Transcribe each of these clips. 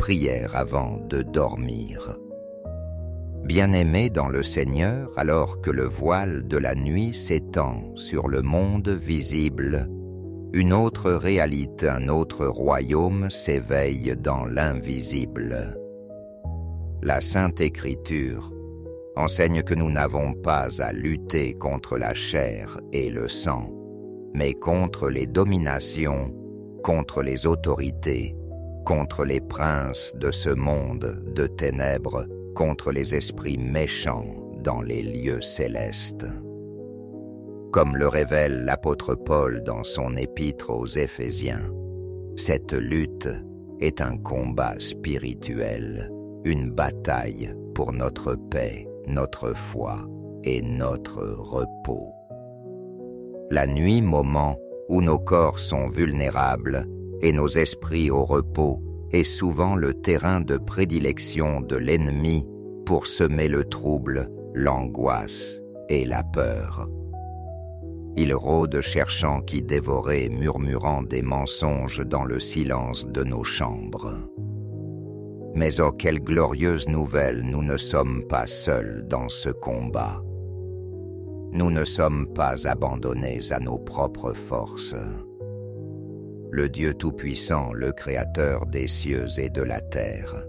prière avant de dormir. Bien-aimés dans le Seigneur, alors que le voile de la nuit s'étend sur le monde visible, une autre réalité, un autre royaume s'éveille dans l'invisible. La Sainte Écriture enseigne que nous n'avons pas à lutter contre la chair et le sang, mais contre les dominations, contre les autorités, contre les princes de ce monde de ténèbres, contre les esprits méchants dans les lieux célestes. Comme le révèle l'apôtre Paul dans son épître aux Éphésiens, cette lutte est un combat spirituel, une bataille pour notre paix, notre foi et notre repos. La nuit, moment où nos corps sont vulnérables et nos esprits au repos, est souvent le terrain de prédilection de l'ennemi pour semer le trouble, l'angoisse et la peur. Il rôde cherchant qui dévorer, murmurant des mensonges dans le silence de nos chambres. Mais oh, quelle glorieuse nouvelle, nous ne sommes pas seuls dans ce combat. Nous ne sommes pas abandonnés à nos propres forces. Le Dieu Tout-Puissant, le Créateur des cieux et de la terre,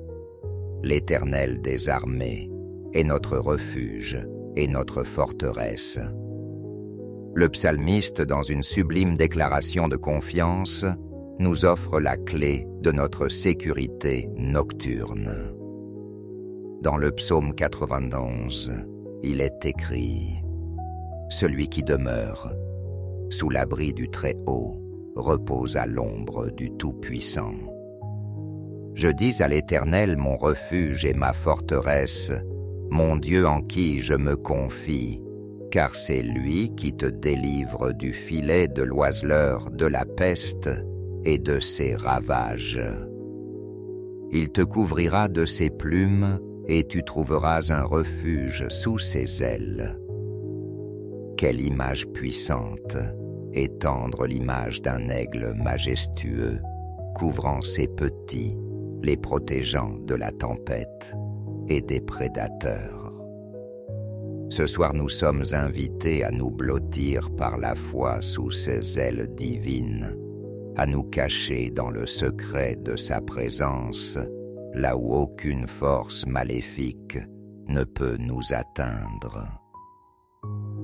l'Éternel des armées, est notre refuge et notre forteresse. Le psalmiste, dans une sublime déclaration de confiance, nous offre la clé de notre sécurité nocturne. Dans le psaume 91, il est écrit « Celui qui demeure sous l'abri du Très-Haut repose à l'ombre du Tout-Puissant. Je dis à l'Éternel mon refuge et ma forteresse, mon Dieu en qui je me confie, car c'est lui qui te délivre du filet de l'oiseleur, de la peste et de ses ravages. Il te couvrira de ses plumes et tu trouveras un refuge sous ses ailes. » Quelle image puissante, étendre l'image d'un aigle majestueux, couvrant ses petits, les protégeant de la tempête et des prédateurs. Ce soir, nous sommes invités à nous blottir par la foi sous ses ailes divines, à nous cacher dans le secret de sa présence, là où aucune force maléfique ne peut nous atteindre.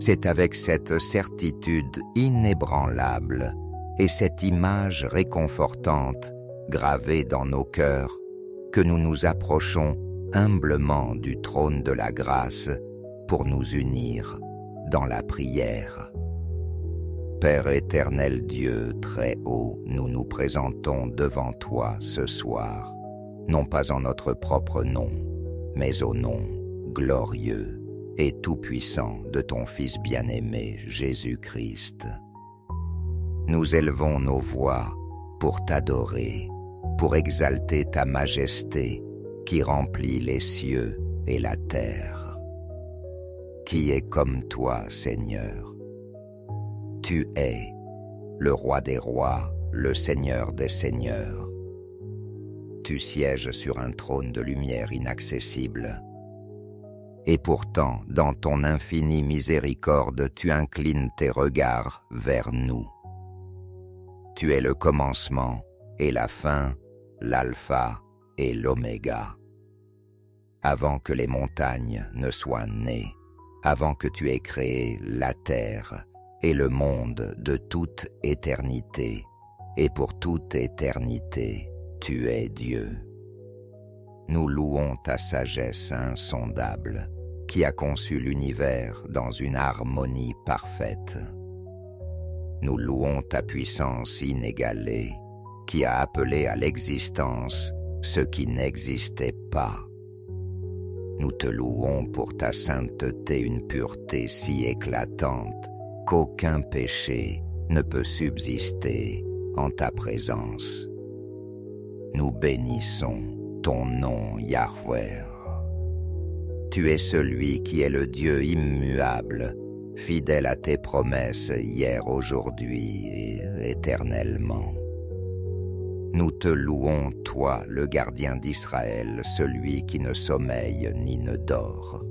C'est avec cette certitude inébranlable et cette image réconfortante gravée dans nos cœurs que nous nous approchons humblement du trône de la grâce pour nous unir dans la prière. Père éternel Dieu très haut, nous nous présentons devant toi ce soir, non pas en notre propre nom, mais au nom glorieux et tout-puissant de ton Fils bien-aimé Jésus-Christ. Nous élevons nos voix pour t'adorer, pour exalter ta majesté qui remplit les cieux et la terre. Qui est comme toi, Seigneur? Tu es le Roi des rois, le Seigneur des seigneurs. Tu sièges sur un trône de lumière inaccessible. Et pourtant, dans ton infinie miséricorde, tu inclines tes regards vers nous. Tu es le commencement et la fin, l'alpha et l'oméga. Avant que les montagnes ne soient nées, avant que tu aies créé la terre et le monde de toute éternité, et pour toute éternité, tu es Dieu. Nous louons ta sagesse insondable, qui a conçu l'univers dans une harmonie parfaite. Nous louons ta puissance inégalée, qui a appelé à l'existence ce qui n'existait pas. Nous te louons pour ta sainteté, une pureté si éclatante qu'aucun péché ne peut subsister en ta présence. Nous bénissons ton nom, Yahweh. Tu es celui qui est le Dieu immuable, fidèle à tes promesses hier, aujourd'hui et éternellement. Nous te louons, toi, le gardien d'Israël, celui qui ne sommeille ni ne dort.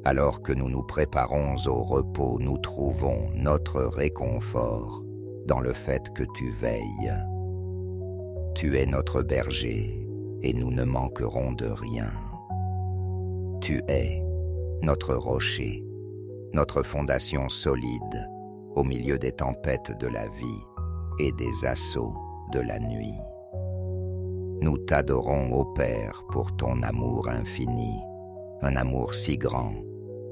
Alors que nous nous préparons au repos, nous trouvons notre réconfort dans le fait que tu veilles. Tu es notre berger et nous ne manquerons de rien. Tu es notre rocher, notre fondation solide au milieu des tempêtes de la vie et des assauts de la nuit. Nous t'adorons, ô Père, pour ton amour infini, un amour si grand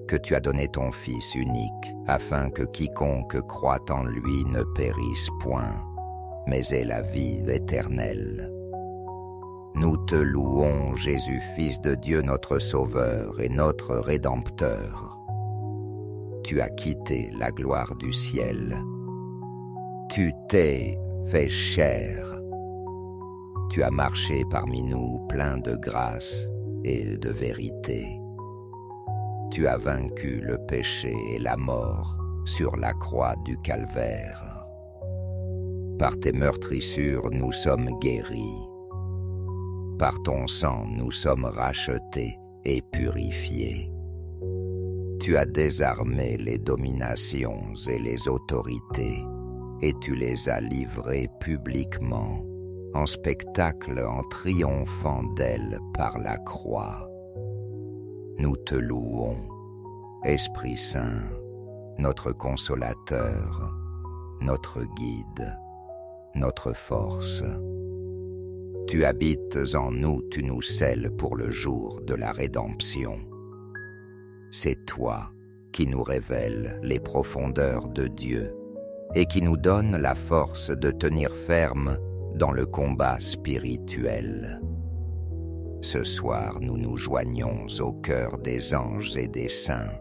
que tu as donné ton Fils unique, afin que quiconque croit en lui ne périsse point, mais ait la vie éternelle. Nous te louons, Jésus, Fils de Dieu, notre Sauveur et notre Rédempteur. Tu as quitté la gloire du ciel. Tu t'es fait chair. Tu as marché parmi nous plein de grâce et de vérité. Tu as vaincu le péché et la mort sur la croix du calvaire. Par tes meurtrissures, nous sommes guéris. Par ton sang, nous sommes rachetés et purifiés. Tu as désarmé les dominations et les autorités, et tu les as livrées publiquement, en spectacle en triomphant d'elles par la croix. Nous te louons, Esprit Saint, notre consolateur, notre guide, notre force. Tu habites en nous, tu nous scelles pour le jour de la rédemption. C'est toi qui nous révèles les profondeurs de Dieu et qui nous donne la force de tenir ferme dans le combat spirituel. Ce soir, nous nous joignons au cœur des anges et des saints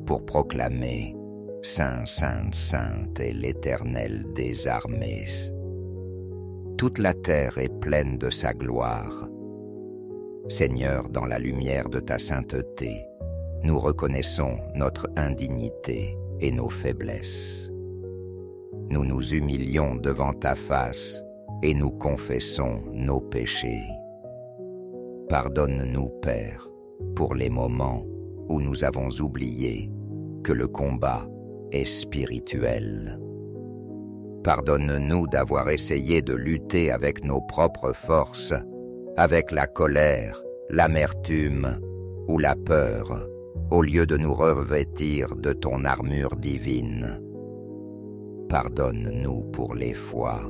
pour proclamer « Saint, Sainte, Sainte est l'Éternel des armées ». Toute la terre est pleine de sa gloire. Seigneur, dans la lumière de ta sainteté, nous reconnaissons notre indignité et nos faiblesses. Nous nous humilions devant ta face et nous confessons nos péchés. Pardonne-nous, Père, pour les moments où nous avons oublié que le combat est spirituel. Pardonne-nous d'avoir essayé de lutter avec nos propres forces, avec la colère, l'amertume ou la peur, au lieu de nous revêtir de ton armure divine. Pardonne-nous pour les fois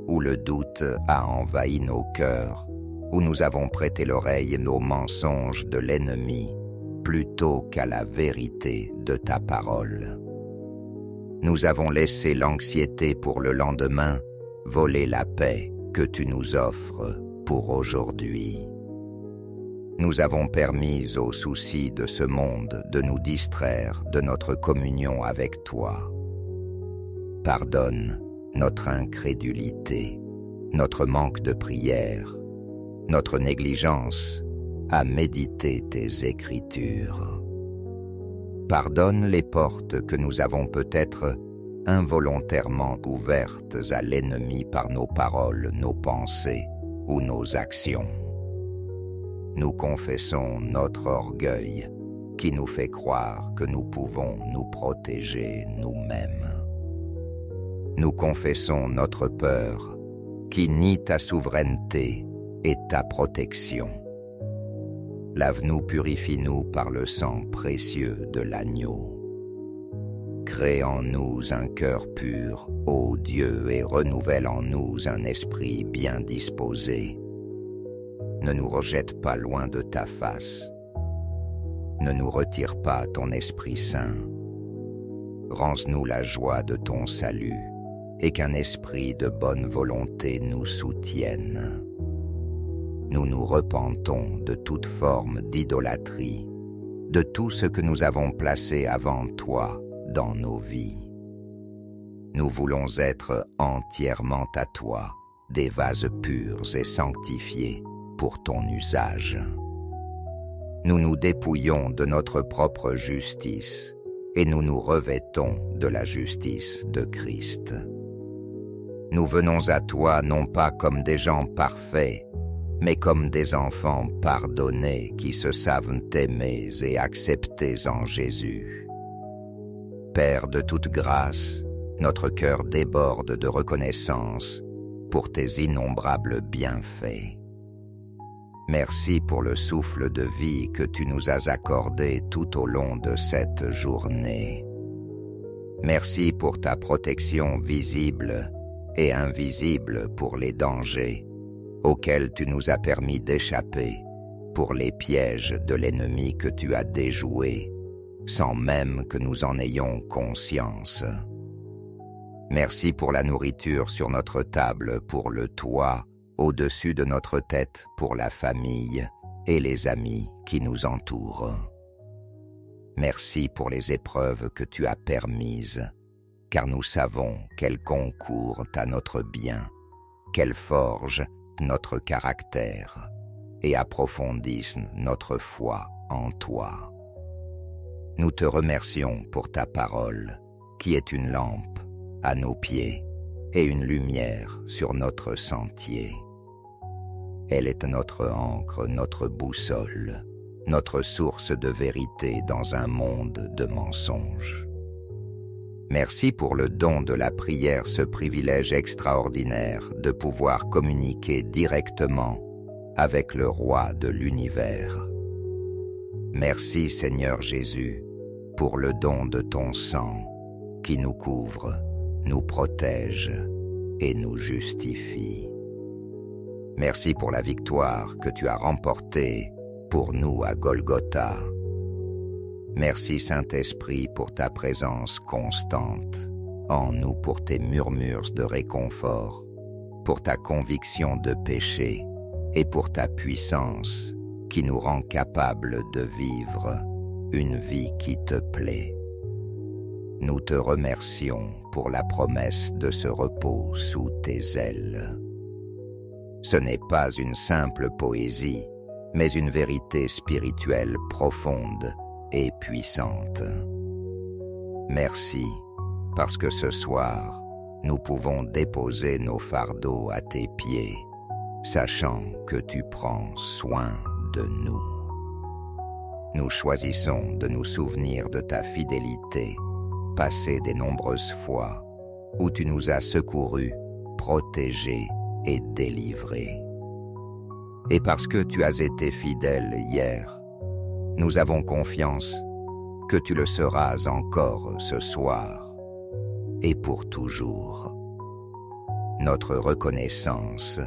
où le doute a envahi nos cœurs, où nous avons prêté l'oreille aux mensonges de l'ennemi, plutôt qu'à la vérité de ta parole. Nous avons laissé l'anxiété pour le lendemain voler la paix que tu nous offres pour aujourd'hui. Nous avons permis aux soucis de ce monde de nous distraire de notre communion avec toi. Pardonne notre incrédulité, notre manque de prière, notre négligence à méditer tes Écritures. Pardonne les portes que nous avons peut-être involontairement ouvertes à l'ennemi par nos paroles, nos pensées ou nos actions. Nous confessons notre orgueil qui nous fait croire que nous pouvons nous protéger nous-mêmes. Nous confessons notre peur qui nie ta souveraineté et ta protection. Lave-nous, purifie-nous par le sang précieux de l'agneau. Crée en nous un cœur pur, ô Dieu, et renouvelle en nous un esprit bien disposé. Ne nous rejette pas loin de ta face. Ne nous retire pas ton Esprit Saint. Rends-nous la joie de ton salut, et qu'un esprit de bonne volonté nous soutienne. Nous nous repentons de toute forme d'idolâtrie, de tout ce que nous avons placé avant toi dans nos vies. Nous voulons être entièrement à toi, des vases purs et sanctifiés pour ton usage. Nous nous dépouillons de notre propre justice et nous nous revêtons de la justice de Christ. Nous venons à toi non pas comme des gens parfaits, mais comme des enfants pardonnés qui se savent aimés et acceptés en Jésus. Père de toute grâce, notre cœur déborde de reconnaissance pour tes innombrables bienfaits. Merci pour le souffle de vie que tu nous as accordé tout au long de cette journée. Merci pour ta protection visible et invisible pour les dangers auxquels tu nous as permis d'échapper, pour les pièges de l'ennemi que tu as déjoués, sans même que nous en ayons conscience. Merci pour la nourriture sur notre table, pour le toit, au-dessus de notre tête, pour la famille et les amis qui nous entourent. Merci pour les épreuves que tu as permises, car nous savons qu'elles concourent à notre bien, qu'elles forgent notre caractère et approfondissent notre foi en toi. Nous te remercions pour ta parole, qui est une lampe à nos pieds et une lumière sur notre sentier. Elle est notre ancre, notre boussole, notre source de vérité dans un monde de mensonges. Merci pour le don de la prière, ce privilège extraordinaire de pouvoir communiquer directement avec le Roi de l'univers. Merci Seigneur Jésus pour le don de ton sang qui nous couvre, nous protège et nous justifie. Merci pour la victoire que tu as remportée pour nous à Golgotha. Merci Saint-Esprit pour ta présence constante en nous, pour tes murmures de réconfort, pour ta conviction de péché et pour ta puissance qui nous rend capables de vivre une vie qui te plaît. Nous te remercions pour la promesse de ce repos sous tes ailes. Ce n'est pas une simple poésie, mais une vérité spirituelle profonde et puissante. Merci, parce que ce soir, nous pouvons déposer nos fardeaux à tes pieds, sachant que tu prends soin de nous. Nous choisissons de nous souvenir de ta fidélité, passée des nombreuses fois, où tu nous as secourus, protégés et délivrés. Et parce que tu as été fidèle hier, nous avons confiance que tu le seras encore ce soir et pour toujours. Notre reconnaissance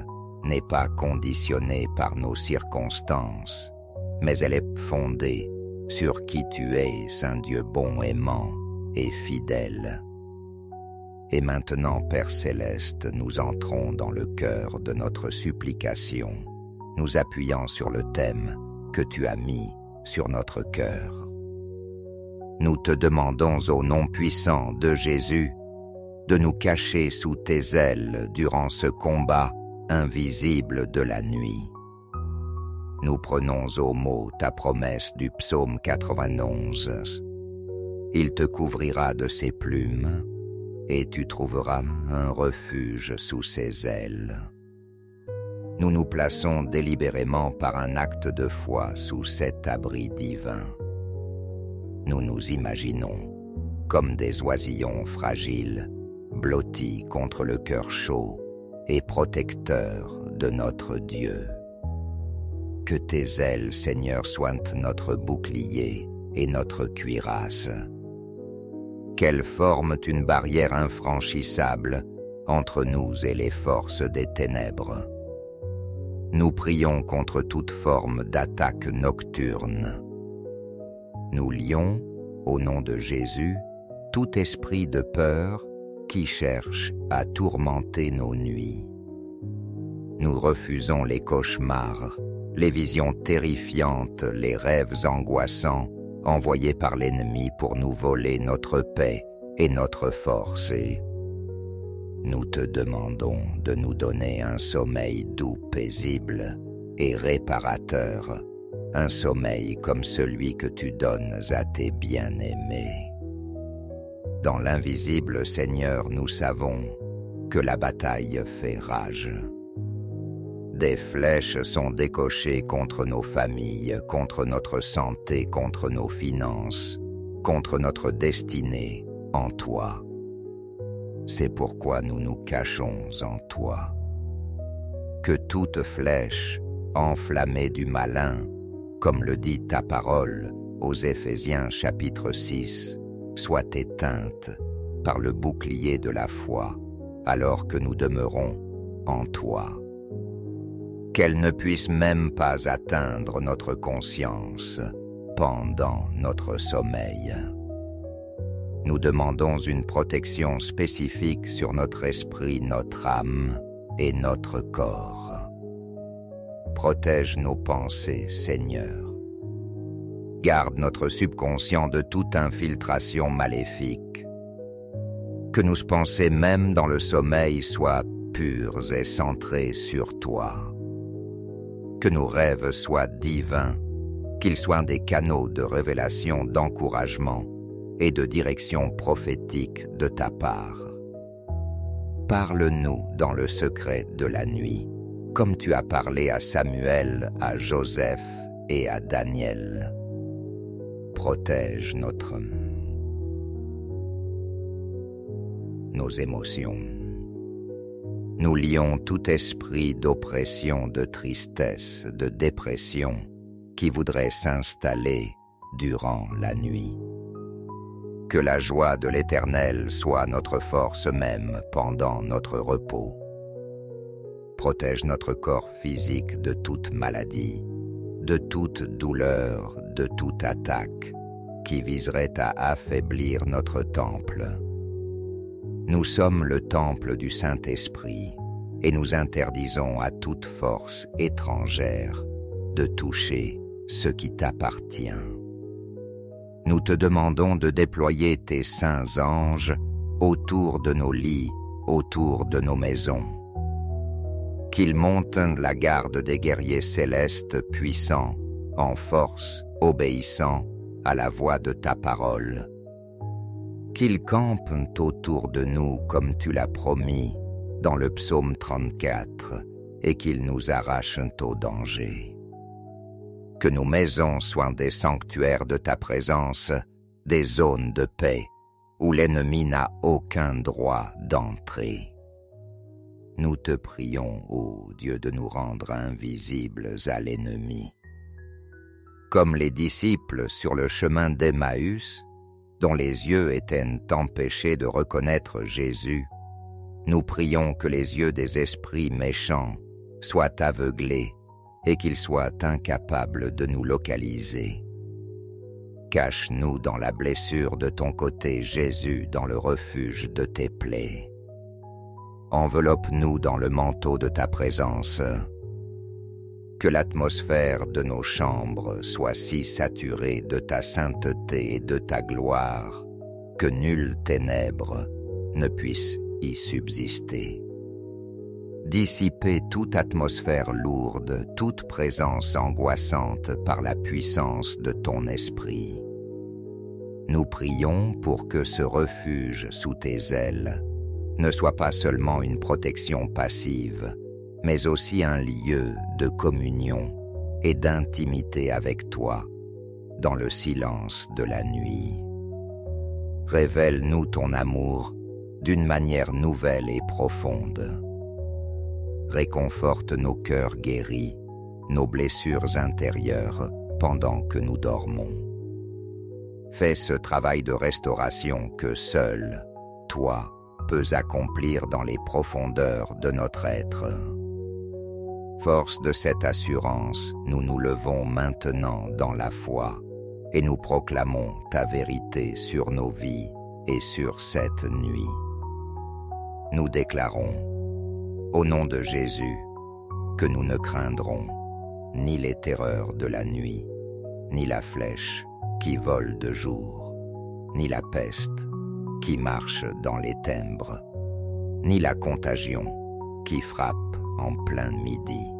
n'est pas conditionnée par nos circonstances, mais elle est fondée sur qui tu es, un Dieu bon, aimant et fidèle. Et maintenant, Père Céleste, nous entrons dans le cœur de notre supplication, nous appuyant sur le thème que tu as mis sur notre cœur. Nous te demandons au nom puissant de Jésus de nous cacher sous tes ailes durant ce combat invisible de la nuit. Nous prenons au mot ta promesse du psaume 91. Il te couvrira de ses plumes et tu trouveras un refuge sous ses ailes. Nous nous plaçons délibérément par un acte de foi sous cet abri divin. Nous nous imaginons comme des oisillons fragiles, blottis contre le cœur chaud et protecteurs de notre Dieu. Que tes ailes, Seigneur, soient notre bouclier et notre cuirasse. Qu'elles forment une barrière infranchissable entre nous et les forces des ténèbres. Nous prions contre toute forme d'attaque nocturne. Nous lions, au nom de Jésus, tout esprit de peur qui cherche à tourmenter nos nuits. Nous refusons les cauchemars, les visions terrifiantes, les rêves angoissants envoyés par l'ennemi pour nous voler notre paix et notre force. Et nous te demandons de nous donner un sommeil doux, paisible et réparateur, un sommeil comme celui que tu donnes à tes bien-aimés. Dans l'invisible, Seigneur, nous savons que la bataille fait rage. Des flèches sont décochées contre nos familles, contre notre santé, contre nos finances, contre notre destinée en toi. C'est pourquoi nous nous cachons en toi. Que toute flèche, enflammée du malin, comme le dit ta parole aux Éphésiens chapitre 6, soit éteinte par le bouclier de la foi, alors que nous demeurons en toi. Qu'elle ne puisse même pas atteindre notre conscience pendant notre sommeil. Nous demandons une protection spécifique sur notre esprit, notre âme et notre corps. Protège nos pensées, Seigneur. Garde notre subconscient de toute infiltration maléfique. Que nos pensées, même dans le sommeil, soient pures et centrées sur toi. Que nos rêves soient divins, qu'ils soient des canaux de révélation, d'encouragement et de direction prophétique de ta part. Parle-nous dans le secret de la nuit, comme tu as parlé à Samuel, à Joseph et à Daniel. Protège nos émotions. Nous lions tout esprit d'oppression, de tristesse, de dépression qui voudrait s'installer durant la nuit. Que la joie de l'Éternel soit notre force même pendant notre repos. Protège notre corps physique de toute maladie, de toute douleur, de toute attaque qui viserait à affaiblir notre temple. Nous sommes le temple du Saint-Esprit et nous interdisons à toute force étrangère de toucher ce qui t'appartient. Nous te demandons de déployer tes saints anges autour de nos lits, autour de nos maisons. Qu'ils montent la garde des guerriers célestes puissants, en force, obéissant à la voix de ta parole. Qu'ils campent autour de nous comme tu l'as promis dans le psaume 34 et qu'ils nous arrachent au danger. Que nos maisons soient des sanctuaires de ta présence, des zones de paix où l'ennemi n'a aucun droit d'entrer. Nous te prions, ô Dieu, de nous rendre invisibles à l'ennemi. Comme les disciples sur le chemin d'Emmaüs, dont les yeux étaient empêchés de reconnaître Jésus, nous prions que les yeux des esprits méchants soient aveuglés et qu'ils soient incapables de nous localiser. Cache-nous dans la blessure de ton côté, Jésus, dans le refuge de tes plaies. Enveloppe-nous dans le manteau de ta présence. Que l'atmosphère de nos chambres soit si saturée de ta sainteté et de ta gloire que nulle ténèbre ne puisse y subsister. Dissiper toute atmosphère lourde, toute présence angoissante par la puissance de ton esprit. Nous prions pour que ce refuge sous tes ailes ne soit pas seulement une protection passive, mais aussi un lieu de communion et d'intimité avec toi, dans le silence de la nuit. Révèle-nous ton amour d'une manière nouvelle et profonde. Réconforte nos cœurs guéris, nos blessures intérieures pendant que nous dormons. Fais ce travail de restauration que seul, toi, peux accomplir dans les profondeurs de notre être. Force de cette assurance, nous nous levons maintenant dans la foi et nous proclamons ta vérité sur nos vies et sur cette nuit. Nous déclarons, au nom de Jésus, que nous ne craindrons ni les terreurs de la nuit, ni la flèche qui vole de jour, ni la peste qui marche dans les ténèbres, ni la contagion qui frappe en plein midi.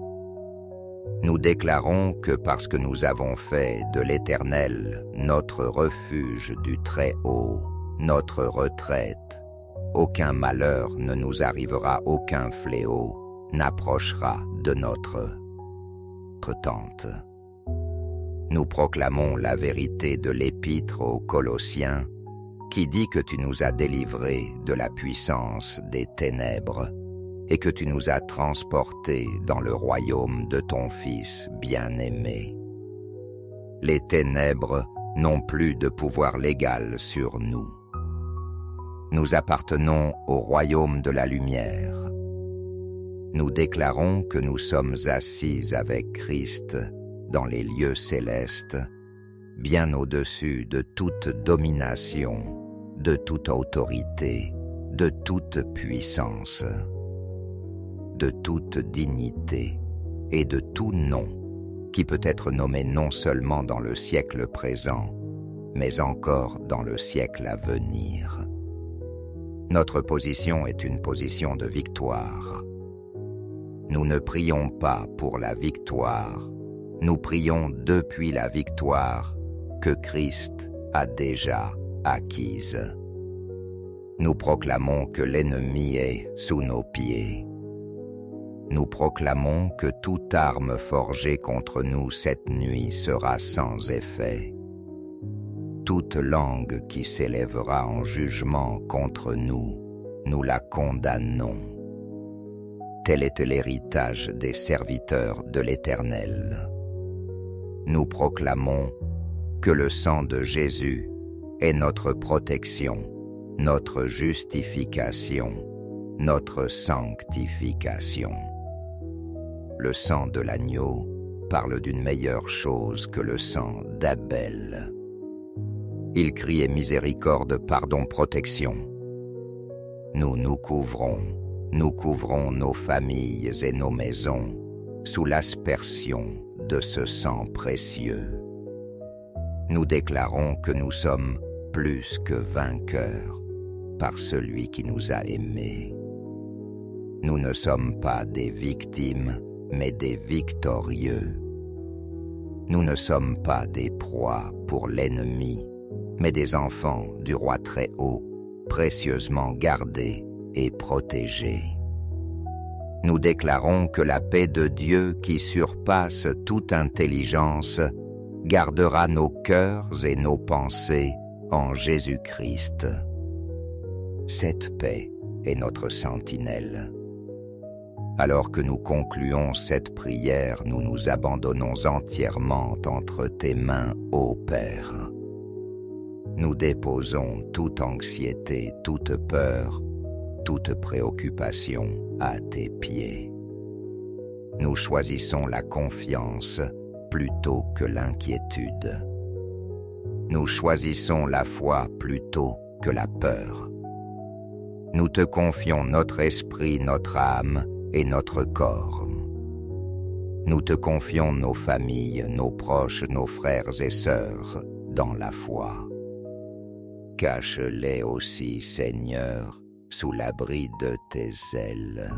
Nous déclarons que parce que nous avons fait de l'Éternel notre refuge du Très-Haut, notre retraite, aucun malheur ne nous arrivera, aucun fléau n'approchera de notre tente. Nous proclamons la vérité de l'épître aux Colossiens qui dit que tu nous as délivrés de la puissance des ténèbres et que tu nous as transportés dans le royaume de ton Fils bien-aimé. Les ténèbres n'ont plus de pouvoir légal sur nous. Nous appartenons au royaume de la lumière. Nous déclarons que nous sommes assis avec Christ dans les lieux célestes, bien au-dessus de toute domination, de toute autorité, de toute puissance, de toute dignité et de tout nom qui peut être nommé non seulement dans le siècle présent, mais encore dans le siècle à venir. Notre position est une position de victoire. Nous ne prions pas pour la victoire, nous prions depuis la victoire que Christ a déjà acquise. Nous proclamons que l'ennemi est sous nos pieds. Nous proclamons que toute arme forgée contre nous cette nuit sera sans effet. Toute langue qui s'élèvera en jugement contre nous, nous la condamnons. Tel était l'héritage des serviteurs de l'Éternel. Nous proclamons que le sang de Jésus est notre protection, notre justification, notre sanctification. Le sang de l'agneau parle d'une meilleure chose que le sang d'Abel. Il criait miséricorde, pardon, protection. Nous nous couvrons nos familles et nos maisons sous l'aspersion de ce sang précieux. Nous déclarons que nous sommes plus que vainqueurs par celui qui nous a aimés. Nous ne sommes pas des victimes, mais des victorieux. Nous ne sommes pas des proies pour l'ennemi, mais des enfants du Roi très haut, précieusement gardés et protégés. Nous déclarons que la paix de Dieu qui surpasse toute intelligence gardera nos cœurs et nos pensées en Jésus-Christ. Cette paix est notre sentinelle. Alors que nous concluons cette prière, nous nous abandonnons entièrement entre tes mains, ô Père. Nous déposons toute anxiété, toute peur, toute préoccupation à tes pieds. Nous choisissons la confiance plutôt que l'inquiétude. Nous choisissons la foi plutôt que la peur. Nous te confions notre esprit, notre âme et notre corps. Nous te confions nos familles, nos proches, nos frères et sœurs dans la foi. Cache-les aussi, Seigneur, sous l'abri de tes ailes.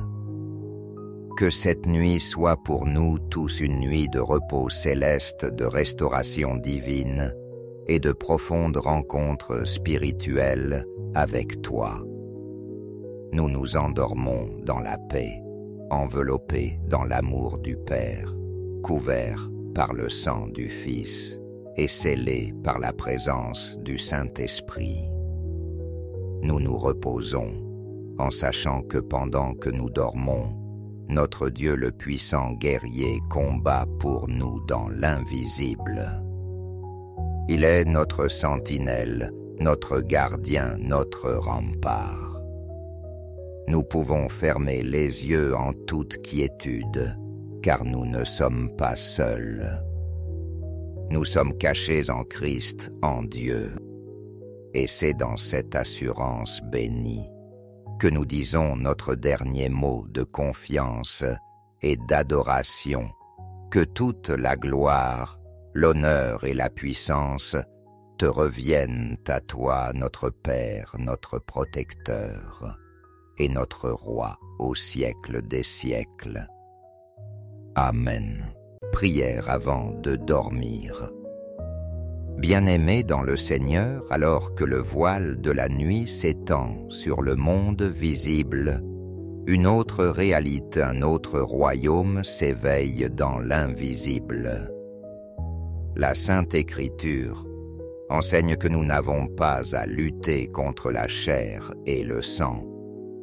Que cette nuit soit pour nous tous une nuit de repos céleste, de restauration divine et de profondes rencontres spirituelles avec toi. Nous nous endormons dans la paix, enveloppés dans l'amour du Père, couverts par le sang du Fils et scellés par la présence du Saint-Esprit. Nous nous reposons en sachant que pendant que nous dormons, notre Dieu le puissant guerrier combat pour nous dans l'invisible. Il est notre sentinelle, notre gardien, notre rempart. Nous pouvons fermer les yeux en toute quiétude, car nous ne sommes pas seuls. Nous sommes cachés en Christ, en Dieu. Et c'est dans cette assurance bénie que nous disons notre dernier mot de confiance et d'adoration, que toute la gloire, l'honneur et la puissance te reviennent à toi, notre Père, notre protecteur et notre Roi au siècle des siècles. Amen. Prière avant de dormir. Bien-aimés dans le Seigneur, alors que le voile de la nuit s'étend sur le monde visible, une autre réalité, un autre royaume s'éveille dans l'invisible. La Sainte Écriture enseigne que nous n'avons pas à lutter contre la chair et le sang,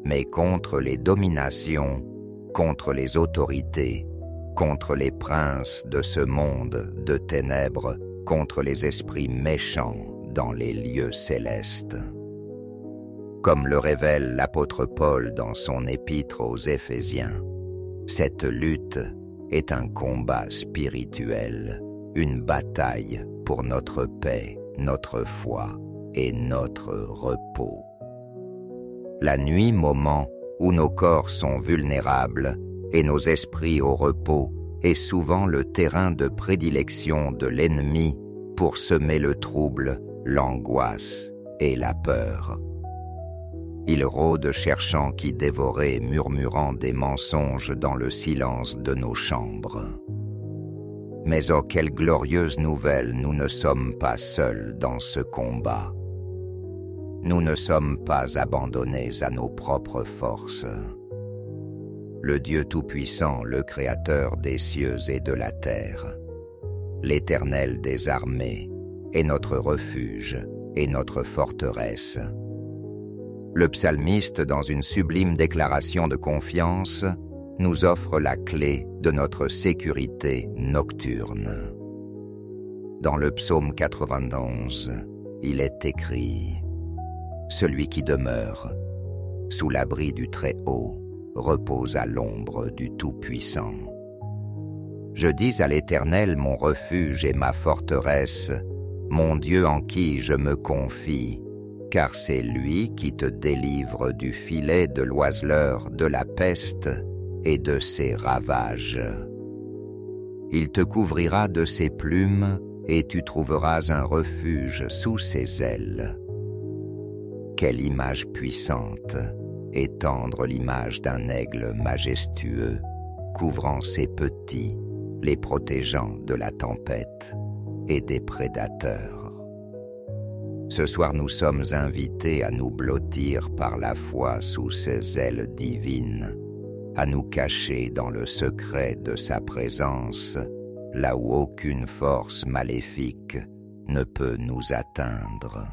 mais contre les dominations, contre les autorités, contre les princes de ce monde de ténèbres, contre les esprits méchants dans les lieux célestes. Comme le révèle l'apôtre Paul dans son épître aux Éphésiens, cette lutte est un combat spirituel, une bataille pour notre paix, notre foi et notre repos. La nuit, moment où nos corps sont vulnérables et nos esprits au repos, est souvent le terrain de prédilection de l'ennemi pour semer le trouble, l'angoisse et la peur. Il rôde cherchant qui dévorer, murmurant des mensonges dans le silence de nos chambres. Mais oh, quelle glorieuse nouvelle, nous ne sommes pas seuls dans ce combat. Nous ne sommes pas abandonnés à nos propres forces. Le Dieu Tout-Puissant, le Créateur des cieux et de la terre, l'Éternel des armées, est notre refuge et notre forteresse. Le psalmiste, dans une sublime déclaration de confiance, nous offre la clé de notre sécurité nocturne. Dans le psaume 91, il est écrit « Celui qui demeure sous l'abri du Très-Haut repose à l'ombre du Tout-Puissant. Je dis à l'Éternel mon refuge et ma forteresse, mon Dieu en qui je me confie, car c'est lui qui te délivre du filet de l'oiseleur, de la peste et de ses ravages. Il te couvrira de ses plumes et tu trouveras un refuge sous ses ailes. » Quelle image puissante! Étendre l'image d'un aigle majestueux, couvrant ses petits, les protégeant de la tempête et des prédateurs. Ce soir, nous sommes invités à nous blottir par la foi sous ses ailes divines, à nous cacher dans le secret de sa présence, là où aucune force maléfique ne peut nous atteindre.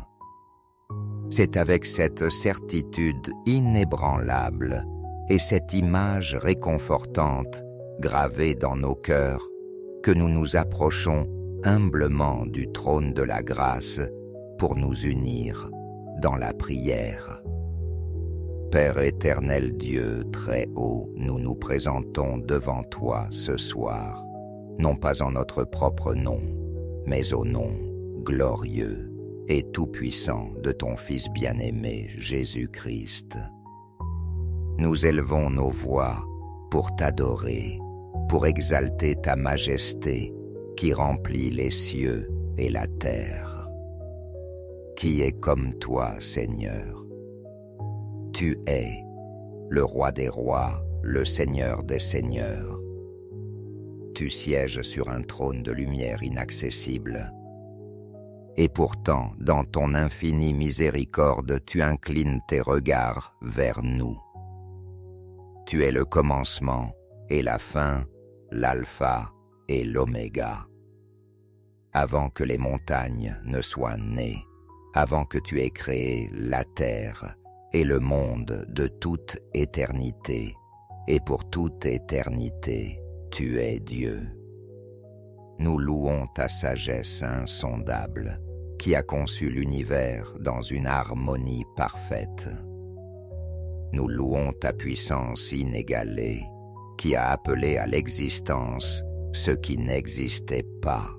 C'est avec cette certitude inébranlable et cette image réconfortante gravée dans nos cœurs que nous nous approchons humblement du trône de la grâce pour nous unir dans la prière. Père éternel Dieu très haut, nous nous présentons devant toi ce soir, non pas en notre propre nom, mais au nom glorieux et tout-puissant de ton Fils bien-aimé, Jésus-Christ. Nous élevons nos voix pour t'adorer, pour exalter ta majesté qui remplit les cieux et la terre. Qui est comme toi, Seigneur? Tu es le Roi des rois, le Seigneur des seigneurs. Tu sièges sur un trône de lumière inaccessible. Et pourtant, dans ton infinie miséricorde, tu inclines tes regards vers nous. Tu es le commencement et la fin, l'alpha et l'oméga. Avant que les montagnes ne soient nées, avant que tu aies créé la terre et le monde de toute éternité, et pour toute éternité, tu es Dieu. Nous louons ta sagesse insondable, qui a conçu l'univers dans une harmonie parfaite. Nous louons ta puissance inégalée, qui a appelé à l'existence ce qui n'existait pas.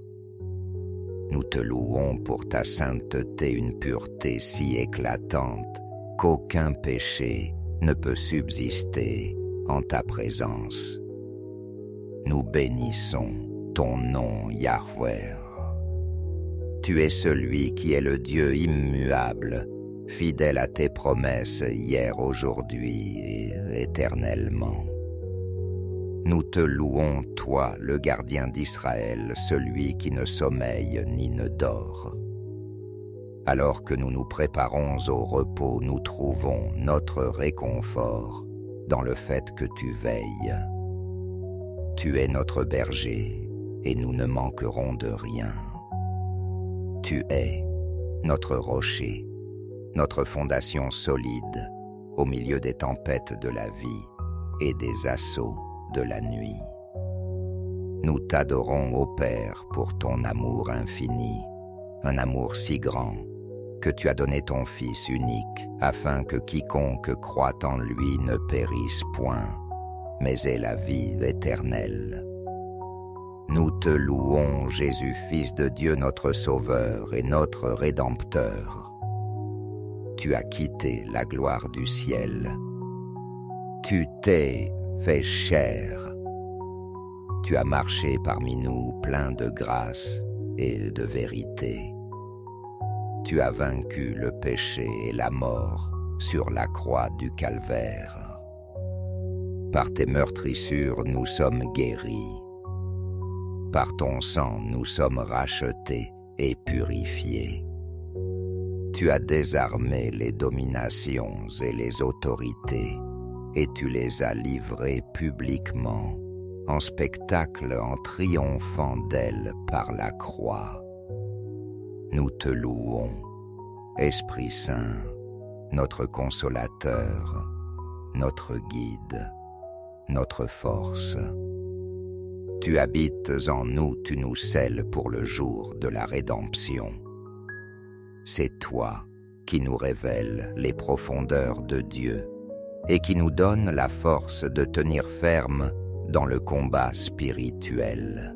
Nous te louons pour ta sainteté, une pureté si éclatante qu'aucun péché ne peut subsister en ta présence. Nous bénissons ton nom, Yahweh. Tu es celui qui est le Dieu immuable, fidèle à tes promesses hier, aujourd'hui et éternellement. Nous te louons, toi, le gardien d'Israël, celui qui ne sommeille ni ne dort. Alors que nous nous préparons au repos, nous trouvons notre réconfort dans le fait que tu veilles. Tu es notre berger et nous ne manquerons de rien. Tu es notre rocher, notre fondation solide au milieu des tempêtes de la vie et des assauts de la nuit. Nous t'adorons, ô Père, pour ton amour infini, un amour si grand que tu as donné ton Fils unique, afin que quiconque croit en lui ne périsse point, mais ait la vie éternelle. Nous te louons, Jésus, Fils de Dieu, notre Sauveur et notre Rédempteur. Tu as quitté la gloire du ciel. Tu t'es fait chair. Tu as marché parmi nous plein de grâce et de vérité. Tu as vaincu le péché et la mort sur la croix du calvaire. Par tes meurtrissures, nous sommes guéris. Par ton sang, nous sommes rachetés et purifiés. Tu as désarmé les dominations et les autorités, et tu les as livrées publiquement, en spectacle en triomphant d'elles par la croix. Nous te louons, Esprit Saint, notre consolateur, notre guide, notre force. Tu habites en nous, tu nous scelles pour le jour de la rédemption. C'est toi qui nous révèles les profondeurs de Dieu et qui nous donne la force de tenir ferme dans le combat spirituel.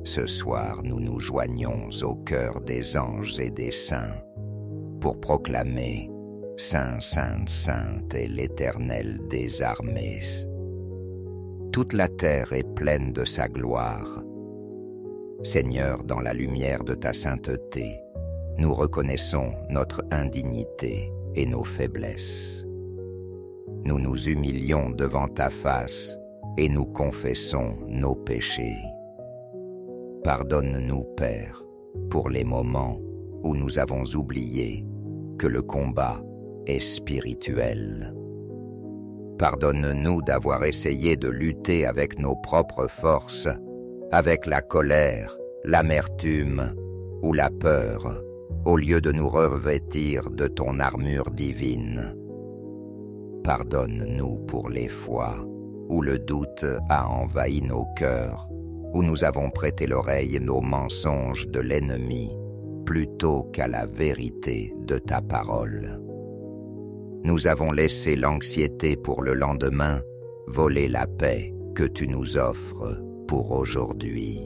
Ce soir, nous nous joignons au cœur des anges et des saints pour proclamer « Saint, Sainte, Sainte est l'Éternel des armées ». Toute la terre est pleine de sa gloire. Seigneur, dans la lumière de ta sainteté, nous reconnaissons notre indignité et nos faiblesses. Nous nous humilions devant ta face et nous confessons nos péchés. Pardonne-nous, Père, pour les moments où nous avons oublié que le combat est spirituel. Pardonne-nous d'avoir essayé de lutter avec nos propres forces, avec la colère, l'amertume ou la peur, au lieu de nous revêtir de ton armure divine. Pardonne-nous pour les fois où le doute a envahi nos cœurs, où nous avons prêté l'oreille aux mensonges de l'ennemi, plutôt qu'à la vérité de ta parole. Nous avons laissé l'anxiété pour le lendemain voler la paix que tu nous offres pour aujourd'hui.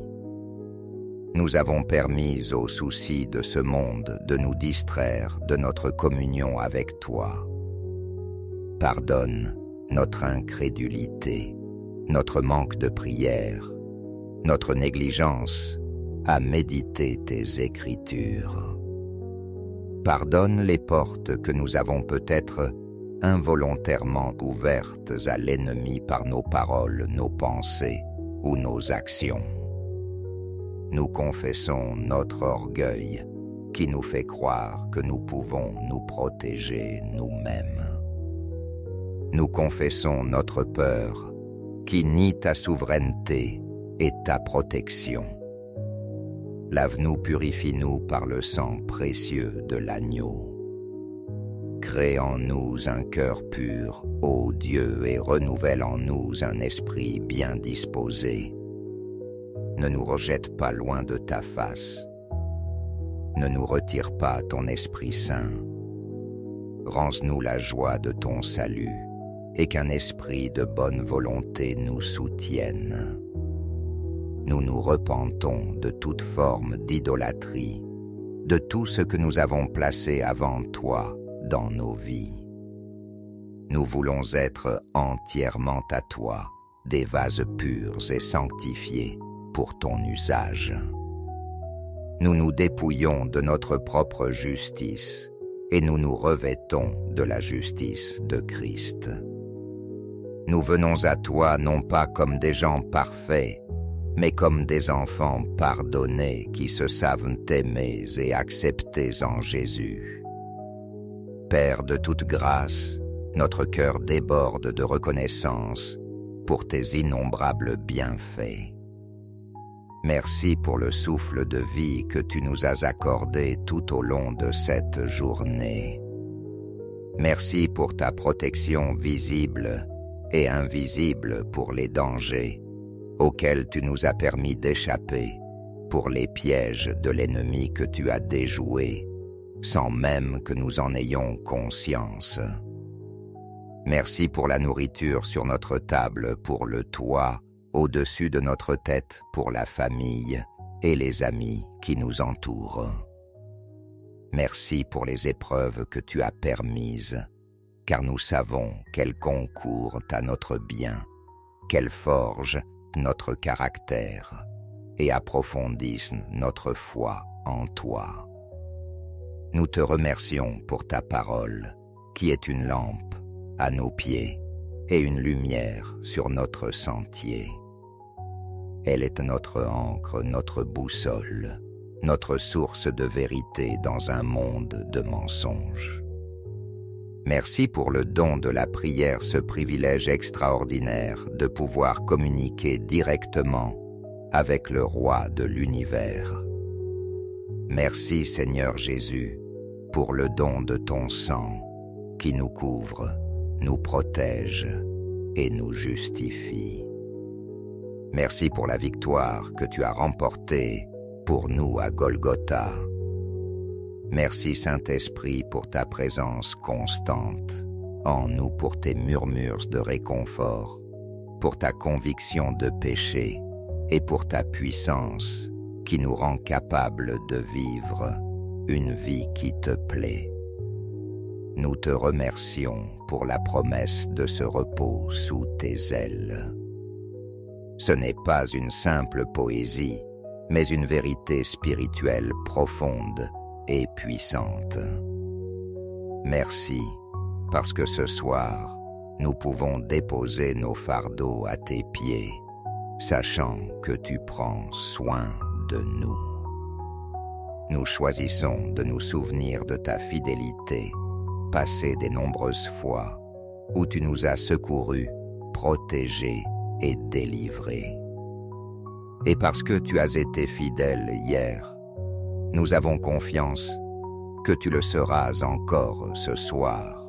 Nous avons permis aux soucis de ce monde de nous distraire de notre communion avec toi. Pardonne notre incrédulité, notre manque de prière, notre négligence à méditer tes Écritures. Pardonne les portes que nous avons peut-être involontairement ouvertes à l'ennemi par nos paroles, nos pensées ou nos actions. Nous confessons notre orgueil qui nous fait croire que nous pouvons nous protéger nous-mêmes. Nous confessons notre peur qui nie ta souveraineté et ta protection. Lave-nous, purifie-nous par le sang précieux de l'agneau. Crée en nous un cœur pur, ô Dieu, et renouvelle en nous un esprit bien disposé. Ne nous rejette pas loin de ta face. Ne nous retire pas ton Esprit Saint. Rends-nous la joie de ton salut, et qu'un esprit de bonne volonté nous soutienne. Nous nous repentons de toute forme d'idolâtrie, de tout ce que nous avons placé avant toi dans nos vies. Nous voulons être entièrement à toi, des vases purs et sanctifiés pour ton usage. Nous nous dépouillons de notre propre justice et nous nous revêtons de la justice de Christ. Nous venons à toi non pas comme des gens parfaits, mais comme des enfants pardonnés qui se savent aimés et acceptés en Jésus. Père de toute grâce, notre cœur déborde de reconnaissance pour tes innombrables bienfaits. Merci pour le souffle de vie que tu nous as accordé tout au long de cette journée. Merci pour ta protection visible et invisible pour les dangers auxquels tu nous as permis d'échapper, pour les pièges de l'ennemi que tu as déjoués, sans même que nous en ayons conscience. Merci pour la nourriture sur notre table, pour le toit, au-dessus de notre tête, pour la famille et les amis qui nous entourent. Merci pour les épreuves que tu as permises, car nous savons qu'elles concourent à notre bien, qu'elles forgent notre caractère et approfondissent notre foi en toi. Nous te remercions pour ta parole, qui est une lampe à nos pieds et une lumière sur notre sentier. Elle est notre ancre, notre boussole, notre source de vérité dans un monde de mensonges. Merci pour le don de la prière, ce privilège extraordinaire de pouvoir communiquer directement avec le Roi de l'univers. Merci Seigneur Jésus pour le don de ton sang qui nous couvre, nous protège et nous justifie. Merci pour la victoire que tu as remportée pour nous à Golgotha. Merci Saint-Esprit pour ta présence constante en nous, pour tes murmures de réconfort, pour ta conviction de péché et pour ta puissance qui nous rend capables de vivre une vie qui te plaît. Nous te remercions pour la promesse de ce repos sous tes ailes. Ce n'est pas une simple poésie, mais une vérité spirituelle profonde et puissante. Merci, parce que ce soir, nous pouvons déposer nos fardeaux à tes pieds, sachant que tu prends soin de nous. Nous choisissons de nous souvenir de ta fidélité, passée des nombreuses fois, où tu nous as secourus, protégés et délivrés. Et parce que tu as été fidèle hier, nous avons confiance que tu le seras encore ce soir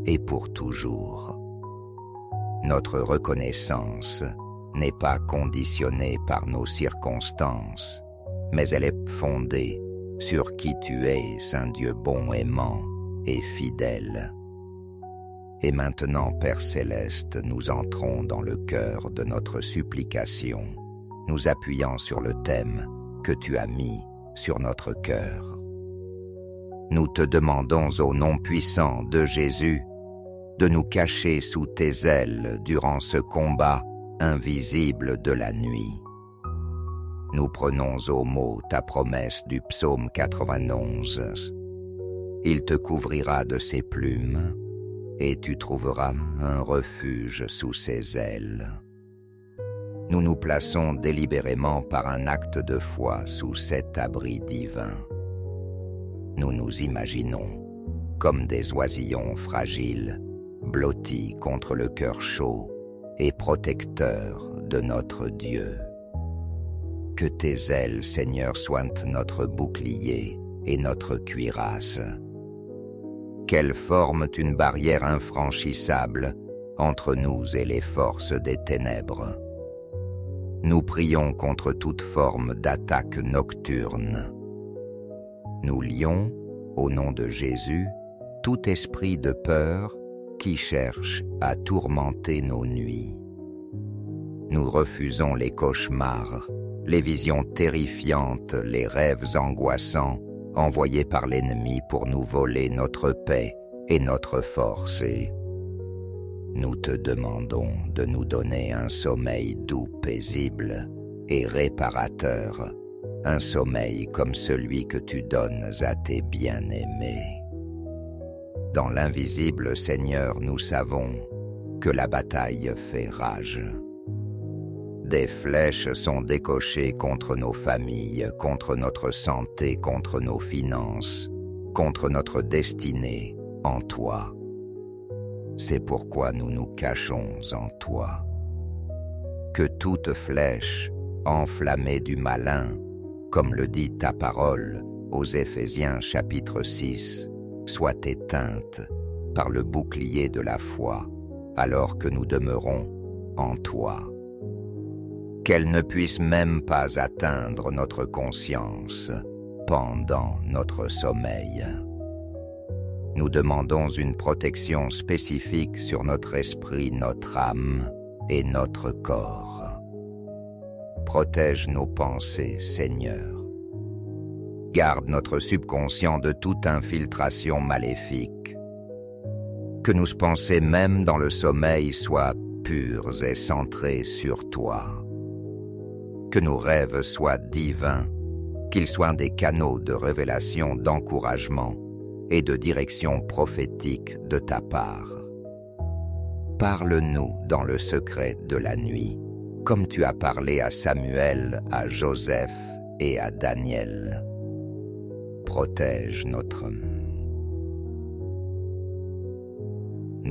et pour toujours. Notre reconnaissance n'est pas conditionnée par nos circonstances, mais elle est fondée sur qui tu es, Saint Dieu bon, aimant et fidèle. Et maintenant, Père Céleste, nous entrons dans le cœur de notre supplication, nous appuyant sur le thème que tu as mis sur notre cœur. Nous te demandons au nom puissant de Jésus de nous cacher sous tes ailes durant ce combat invisible de la nuit. Nous prenons au mot ta promesse du psaume 91. Il te couvrira de ses plumes et tu trouveras un refuge sous ses ailes. Nous nous plaçons délibérément par un acte de foi sous cet abri divin. Nous nous imaginons comme des oisillons fragiles, blottis contre le cœur chaud et protecteurs de notre Dieu. Que tes ailes, Seigneur, soient notre bouclier et notre cuirasse. Qu'elles forment une barrière infranchissable entre nous et les forces des ténèbres. Nous prions contre toute forme d'attaque nocturne. Nous lions, au nom de Jésus, tout esprit de peur qui cherche à tourmenter nos nuits. Nous refusons les cauchemars, les visions terrifiantes, les rêves angoissants envoyés par l'ennemi pour nous voler notre paix et notre force. Et nous te demandons de nous donner un sommeil doux, paisible et réparateur, un sommeil comme celui que tu donnes à tes bien-aimés. Dans l'invisible, Seigneur, nous savons que la bataille fait rage. Des flèches sont décochées contre nos familles, contre notre santé, contre nos finances, contre notre destinée en toi. C'est pourquoi nous nous cachons en toi. Que toute flèche, enflammée du malin, comme le dit ta parole aux Éphésiens chapitre 6, soit éteinte par le bouclier de la foi, alors que nous demeurons en toi. Qu'elle ne puisse même pas atteindre notre conscience pendant notre sommeil. Nous demandons une protection spécifique sur notre esprit, notre âme et notre corps. Protège nos pensées, Seigneur. Garde notre subconscient de toute infiltration maléfique. Que nos pensées, même dans le sommeil, soient pures et centrées sur toi. Que nos rêves soient divins, qu'ils soient des canaux de révélation, d'encouragement et de direction prophétique de ta part. Parle-nous dans le secret de la nuit, comme tu as parlé à Samuel, à Joseph et à Daniel. Protège nos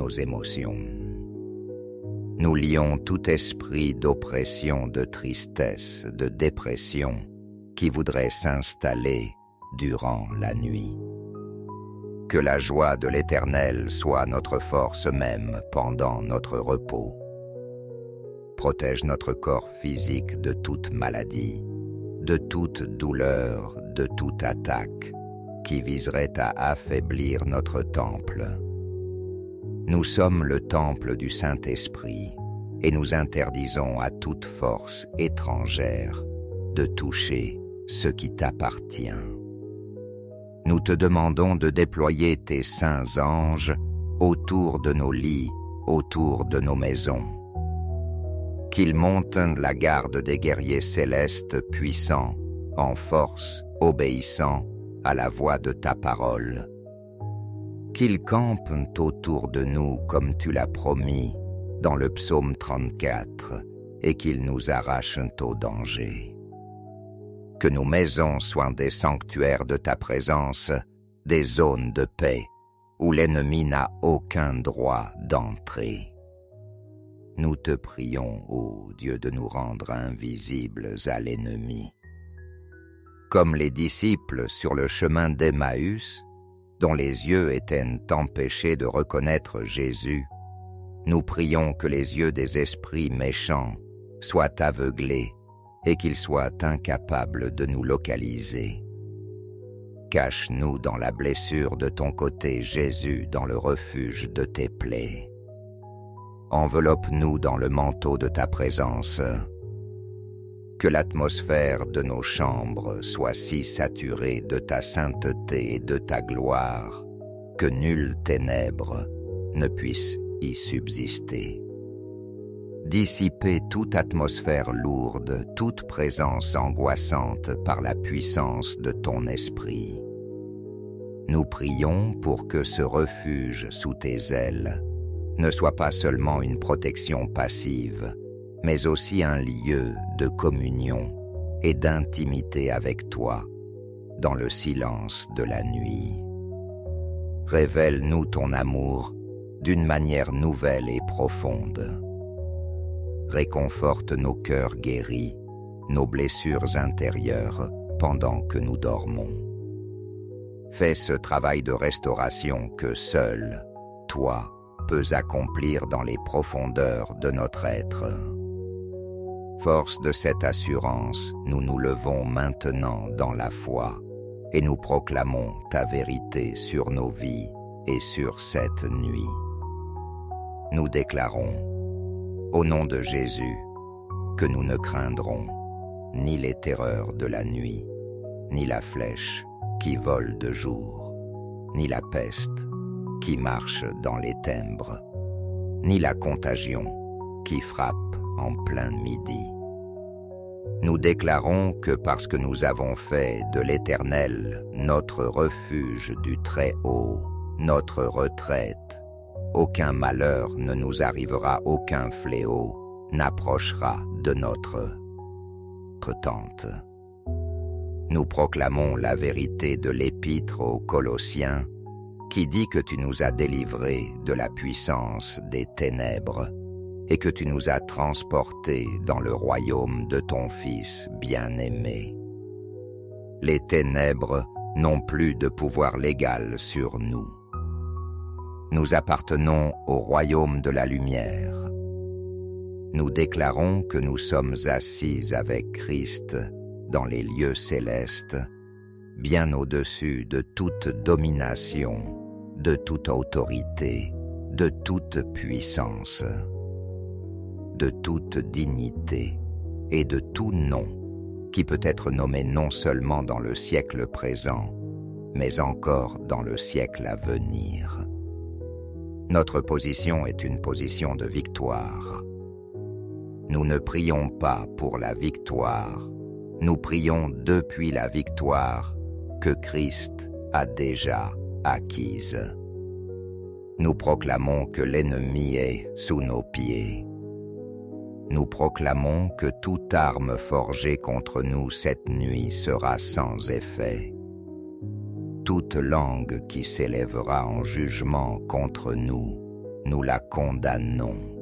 émotions. Nous lions tout esprit d'oppression, de tristesse, de dépression qui voudrait s'installer durant la nuit. Que la joie de l'Éternel soit notre force même pendant notre repos. Protège notre corps physique de toute maladie, de toute douleur, de toute attaque qui viserait à affaiblir notre temple. Nous sommes le temple du Saint-Esprit et nous interdisons à toute force étrangère de toucher ce qui t'appartient. Nous te demandons de déployer tes saints anges autour de nos lits, autour de nos maisons. Qu'ils montent la garde des guerriers célestes puissants, en force, obéissant à la voix de ta parole. Qu'ils campent autour de nous comme tu l'as promis dans le psaume 34 et qu'ils nous arrachent au danger. Que nos maisons soient des sanctuaires de ta présence, des zones de paix où l'ennemi n'a aucun droit d'entrer. Nous te prions, ô Dieu, de nous rendre invisibles à l'ennemi. Comme les disciples sur le chemin d'Emmaüs, dont les yeux étaient empêchés de reconnaître Jésus, nous prions que les yeux des esprits méchants soient aveuglés et qu'ils soient incapables de nous localiser. Cache-nous dans la blessure de ton côté, Jésus, dans le refuge de tes plaies. Enveloppe-nous dans le manteau de ta présence. Que l'atmosphère de nos chambres soit si saturée de ta sainteté et de ta gloire que nulle ténèbre ne puisse y subsister. Dissiper toute atmosphère lourde, toute présence angoissante par la puissance de ton esprit. Nous prions pour que ce refuge sous tes ailes ne soit pas seulement une protection passive, mais aussi un lieu de communion et d'intimité avec toi dans le silence de la nuit. Révèle-nous ton amour d'une manière nouvelle et profonde. Réconforte nos cœurs guéris, nos blessures intérieures pendant que nous dormons. Fais ce travail de restauration que seul, toi, peux accomplir dans les profondeurs de notre être. Force de cette assurance, nous nous levons maintenant dans la foi et nous proclamons ta vérité sur nos vies et sur cette nuit. Nous déclarons, au nom de Jésus, que nous ne craindrons ni les terreurs de la nuit, ni la flèche qui vole de jour, ni la peste qui marche dans les ténèbres, ni la contagion qui frappe en plein midi. Nous déclarons que parce que nous avons fait de l'Éternel notre refuge du Très-Haut, notre retraite, aucun malheur ne nous arrivera, aucun fléau n'approchera de notre tente. Nous proclamons la vérité de l'épître aux Colossiens qui dit que tu nous as délivrés de la puissance des ténèbres et que tu nous as transportés dans le royaume de ton Fils bien-aimé. Les ténèbres n'ont plus de pouvoir légal sur nous. Nous appartenons au royaume de la lumière. Nous déclarons que nous sommes assis avec Christ dans les lieux célestes, bien au-dessus de toute domination, de toute autorité, de toute puissance, de toute dignité et de tout nom qui peut être nommé non seulement dans le siècle présent, mais encore dans le siècle à venir. Notre position est une position de victoire. Nous ne prions pas pour la victoire, nous prions depuis la victoire que Christ a déjà acquise. Nous proclamons que l'ennemi est sous nos pieds. Nous proclamons que toute arme forgée contre nous cette nuit sera sans effet. Toute langue qui s'élèvera en jugement contre nous, nous la condamnons.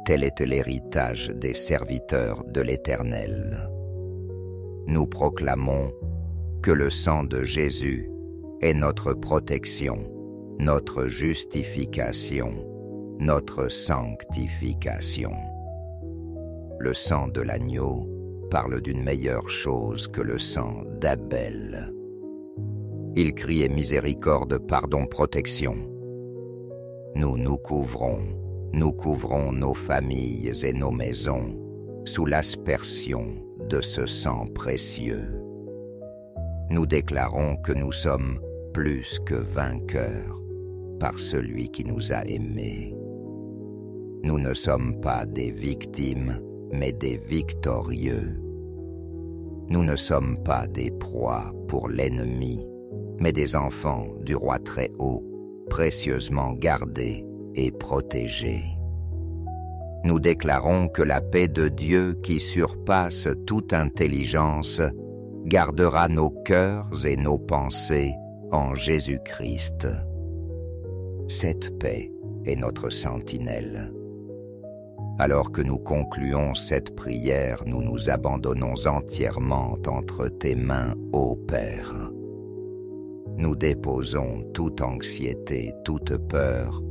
Tel était l'héritage des serviteurs de l'Éternel. Nous proclamons que le sang de Jésus est notre protection, notre justification, notre sanctification. Le sang de l'agneau parle d'une meilleure chose que le sang d'Abel. Il criait miséricorde, pardon, protection. Nous nous couvrons nos familles et nos maisons sous l'aspersion de ce sang précieux. Nous déclarons que nous sommes plus que vainqueurs par celui qui nous a aimés. Nous ne sommes pas des victimes, mais des victorieux. Nous ne sommes pas des proies pour l'ennemi, mais des enfants du Roi très haut, précieusement gardés et protégés. Nous déclarons que la paix de Dieu qui surpasse toute intelligence gardera nos cœurs et nos pensées en Jésus-Christ. Cette paix est notre sentinelle. Alors que nous concluons cette prière, nous nous abandonnons entièrement entre tes mains, ô Père. Nous déposons toute anxiété, toute peur,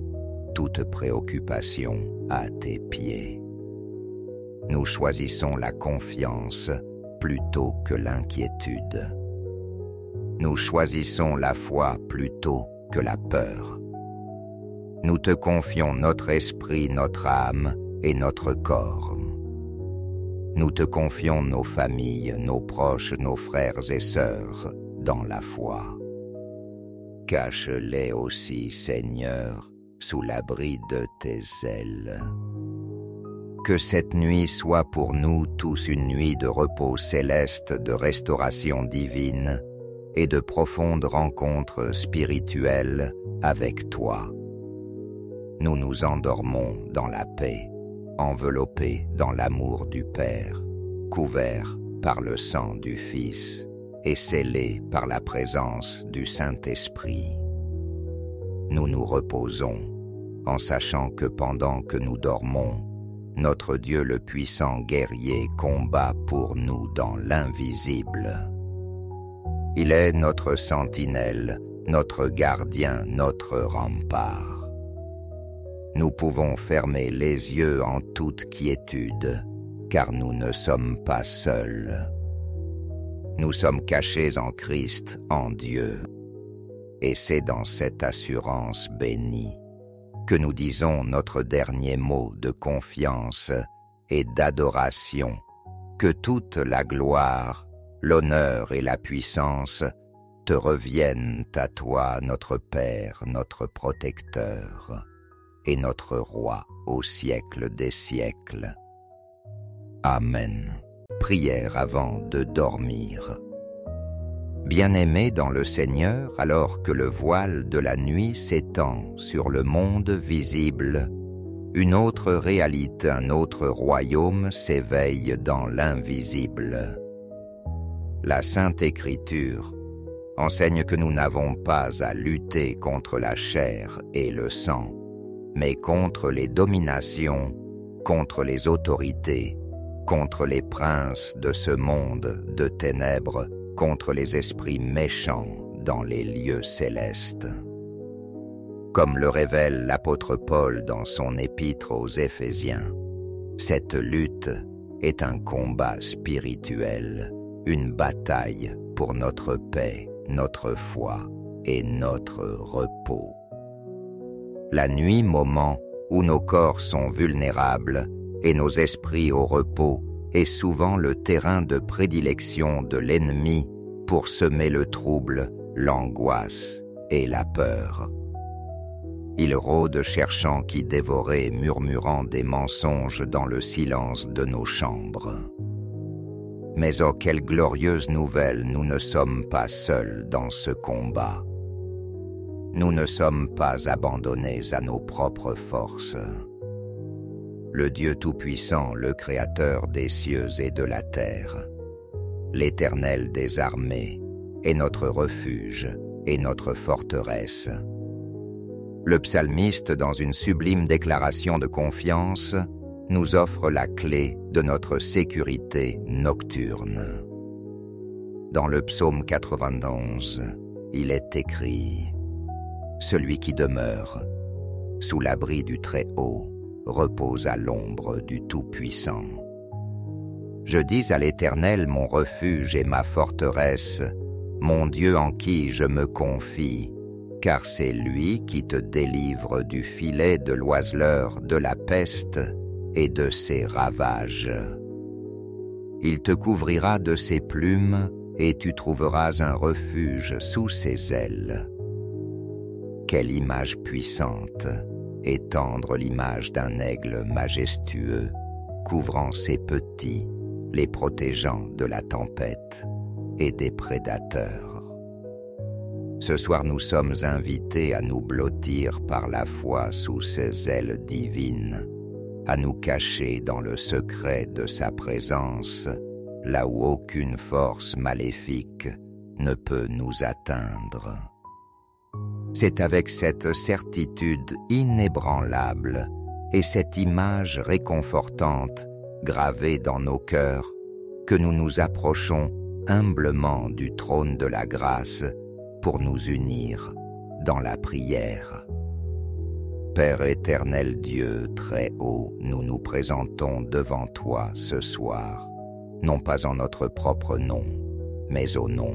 toute préoccupation à tes pieds. Nous choisissons la confiance plutôt que l'inquiétude. Nous choisissons la foi plutôt que la peur. Nous te confions notre esprit, notre âme et notre corps. Nous te confions nos familles, nos proches, nos frères et sœurs dans la foi. Cache-les aussi, Seigneur, sous l'abri de tes ailes. Que cette nuit soit pour nous tous une nuit de repos céleste, de restauration divine et de profondes rencontres spirituelles avec toi. Nous nous endormons dans la paix, enveloppés dans l'amour du Père, couverts par le sang du Fils et scellés par la présence du Saint-Esprit. Nous nous reposons en sachant que pendant que nous dormons, notre Dieu le puissant guerrier combat pour nous dans l'invisible. Il est notre sentinelle, notre gardien, notre rempart. Nous pouvons fermer les yeux en toute quiétude, car nous ne sommes pas seuls. Nous sommes cachés en Christ, en Dieu. Et c'est dans cette assurance bénie que nous disons notre dernier mot de confiance et d'adoration, que toute la gloire, l'honneur et la puissance te reviennent à toi, notre Père, notre protecteur, et notre Roi au siècle des siècles. Amen. Prière avant de dormir. Bien-aimés dans le Seigneur, alors que le voile de la nuit s'étend sur le monde visible, une autre réalité, un autre royaume s'éveille dans l'invisible. La Sainte Écriture enseigne que nous n'avons pas à lutter contre la chair et le sang, mais contre les dominations, contre les autorités, contre les princes de ce monde de ténèbres, contre les esprits méchants dans les lieux célestes. Comme le révèle l'apôtre Paul dans son épître aux Éphésiens, cette lutte est un combat spirituel, une bataille pour notre paix, notre foi et notre repos. La nuit, moment où nos corps sont vulnérables et nos esprits au repos, est souvent le terrain de prédilection de l'ennemi pour semer le trouble, l'angoisse et la peur. Il rôde cherchant qui dévorer, murmurant des mensonges dans le silence de nos chambres. Mais oh, quelle glorieuse nouvelle, nous ne sommes pas seuls dans ce combat. Nous ne sommes pas abandonnés à nos propres forces. Le Dieu Tout-Puissant, le Créateur des cieux et de la terre, l'Éternel des armées, est notre refuge et notre forteresse. Le psalmiste, dans une sublime déclaration de confiance, nous offre la clé de notre sécurité nocturne. Dans le psaume 91, il est écrit « Celui qui demeure sous l'abri du Très-Haut repose à l'ombre du Tout-Puissant. Je dis à l'Éternel mon refuge et ma forteresse, mon Dieu en qui je me confie, car c'est lui qui te délivre du filet de l'oiseleur, de la peste et de ses ravages. Il te couvrira de ses plumes et tu trouveras un refuge sous ses ailes. Quelle image puissante! Étendre l'image d'un aigle majestueux, couvrant ses petits, les protégeant de la tempête et des prédateurs. Ce soir, nous sommes invités à nous blottir par la foi sous ses ailes divines, à nous cacher dans le secret de sa présence, là où aucune force maléfique ne peut nous atteindre. C'est avec cette certitude inébranlable et cette image réconfortante gravée dans nos cœurs que nous nous approchons humblement du trône de la grâce pour nous unir dans la prière. Père éternel Dieu très haut, nous nous présentons devant toi ce soir, non pas en notre propre nom, mais au nom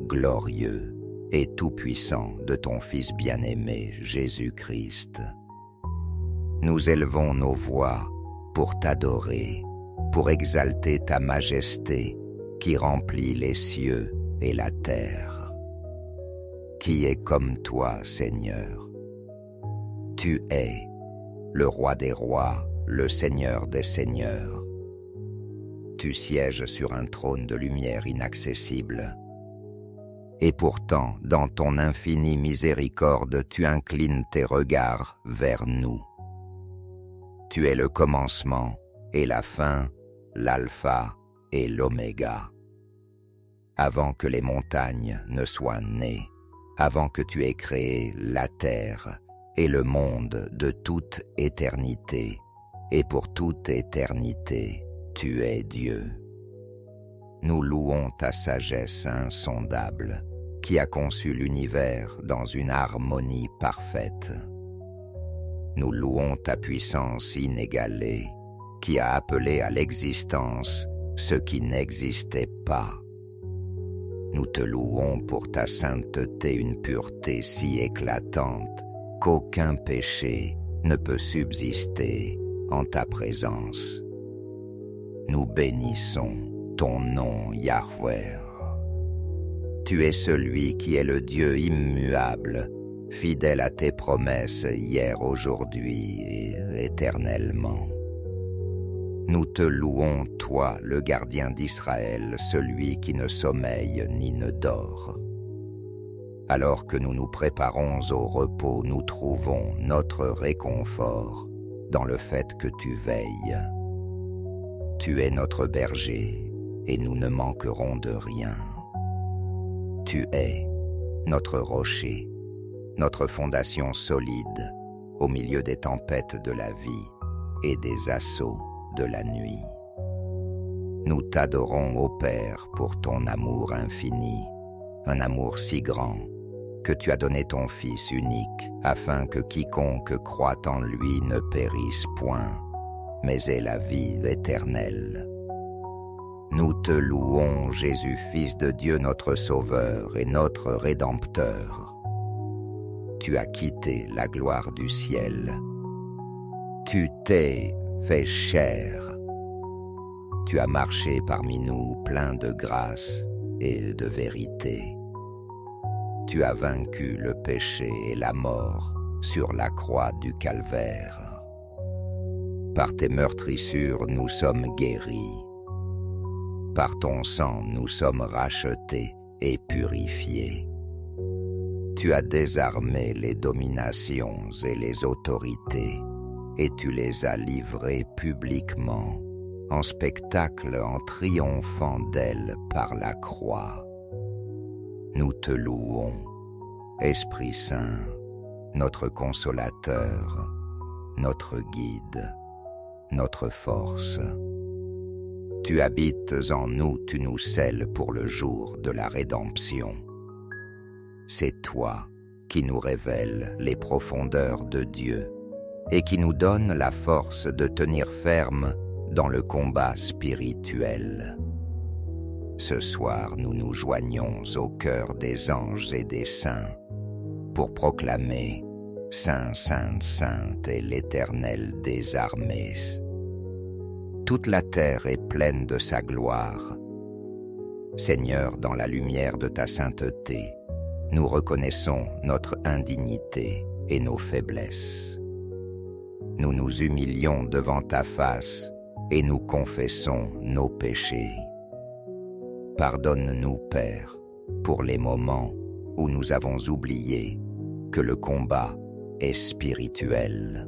glorieux et tout-puissant de ton Fils bien-aimé, Jésus-Christ. Nous élevons nos voix pour t'adorer, pour exalter ta majesté qui remplit les cieux et la terre. Qui est comme toi, Seigneur? Tu es le Roi des rois, le Seigneur des seigneurs. Tu sièges sur un trône de lumière inaccessible. Et pourtant, dans ton infinie miséricorde, tu inclines tes regards vers nous. Tu es le commencement et la fin, l'alpha et l'oméga. Avant que les montagnes ne soient nées, avant que tu aies créé la terre et le monde de toute éternité, et pour toute éternité, tu es Dieu. Nous louons ta sagesse insondable, qui a conçu l'univers dans une harmonie parfaite. Nous louons ta puissance inégalée, qui a appelé à l'existence ce qui n'existait pas. Nous te louons pour ta sainteté, une pureté si éclatante qu'aucun péché ne peut subsister en ta présence. Nous bénissons ton nom, Yahweh. Tu es celui qui est le Dieu immuable, fidèle à tes promesses hier, aujourd'hui et éternellement. Nous te louons, toi, le gardien d'Israël, celui qui ne sommeille ni ne dort. Alors que nous nous préparons au repos, nous trouvons notre réconfort dans le fait que tu veilles. Tu es notre berger, et nous ne manquerons de rien. Tu es notre rocher, notre fondation solide, au milieu des tempêtes de la vie et des assauts de la nuit. Nous t'adorons, ô Père, pour ton amour infini, un amour si grand que tu as donné ton Fils unique, afin que quiconque croit en lui ne périsse point, mais ait la vie éternelle. Nous te louons, Jésus, Fils de Dieu, notre Sauveur et notre Rédempteur. Tu as quitté la gloire du ciel. Tu t'es fait chair. Tu as marché parmi nous plein de grâce et de vérité. Tu as vaincu le péché et la mort sur la croix du calvaire. Par tes meurtrissures, nous sommes guéris. Par ton sang, nous sommes rachetés et purifiés. Tu as désarmé les dominations et les autorités, et tu les as livrées publiquement, en spectacle en triomphant d'elles par la croix. Nous te louons, Esprit Saint, notre consolateur, notre guide, notre force. Tu habites en nous, tu nous scelles pour le jour de la rédemption. C'est toi qui nous révèles les profondeurs de Dieu et qui nous donne la force de tenir ferme dans le combat spirituel. Ce soir, nous nous joignons au cœur des anges et des saints pour proclamer « Saint, Saint, Sainte est l'Éternel des armées ». Toute la terre est pleine de sa gloire. Seigneur, dans la lumière de ta sainteté, nous reconnaissons notre indignité et nos faiblesses. Nous nous humilions devant ta face et nous confessons nos péchés. Pardonne-nous, Père, pour les moments où nous avons oublié que le combat est spirituel.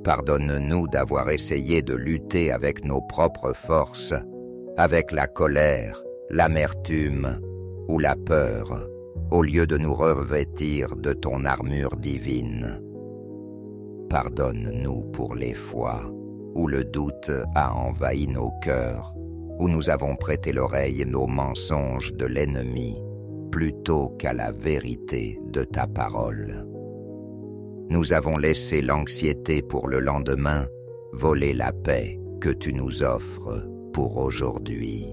Pardonne-nous d'avoir essayé de lutter avec nos propres forces, avec la colère, l'amertume ou la peur, au lieu de nous revêtir de ton armure divine. Pardonne-nous pour les fois où le doute a envahi nos cœurs, où nous avons prêté l'oreille aux mensonges de l'ennemi plutôt qu'à la vérité de ta parole. Nous avons laissé l'anxiété pour le lendemain voler la paix que tu nous offres pour aujourd'hui.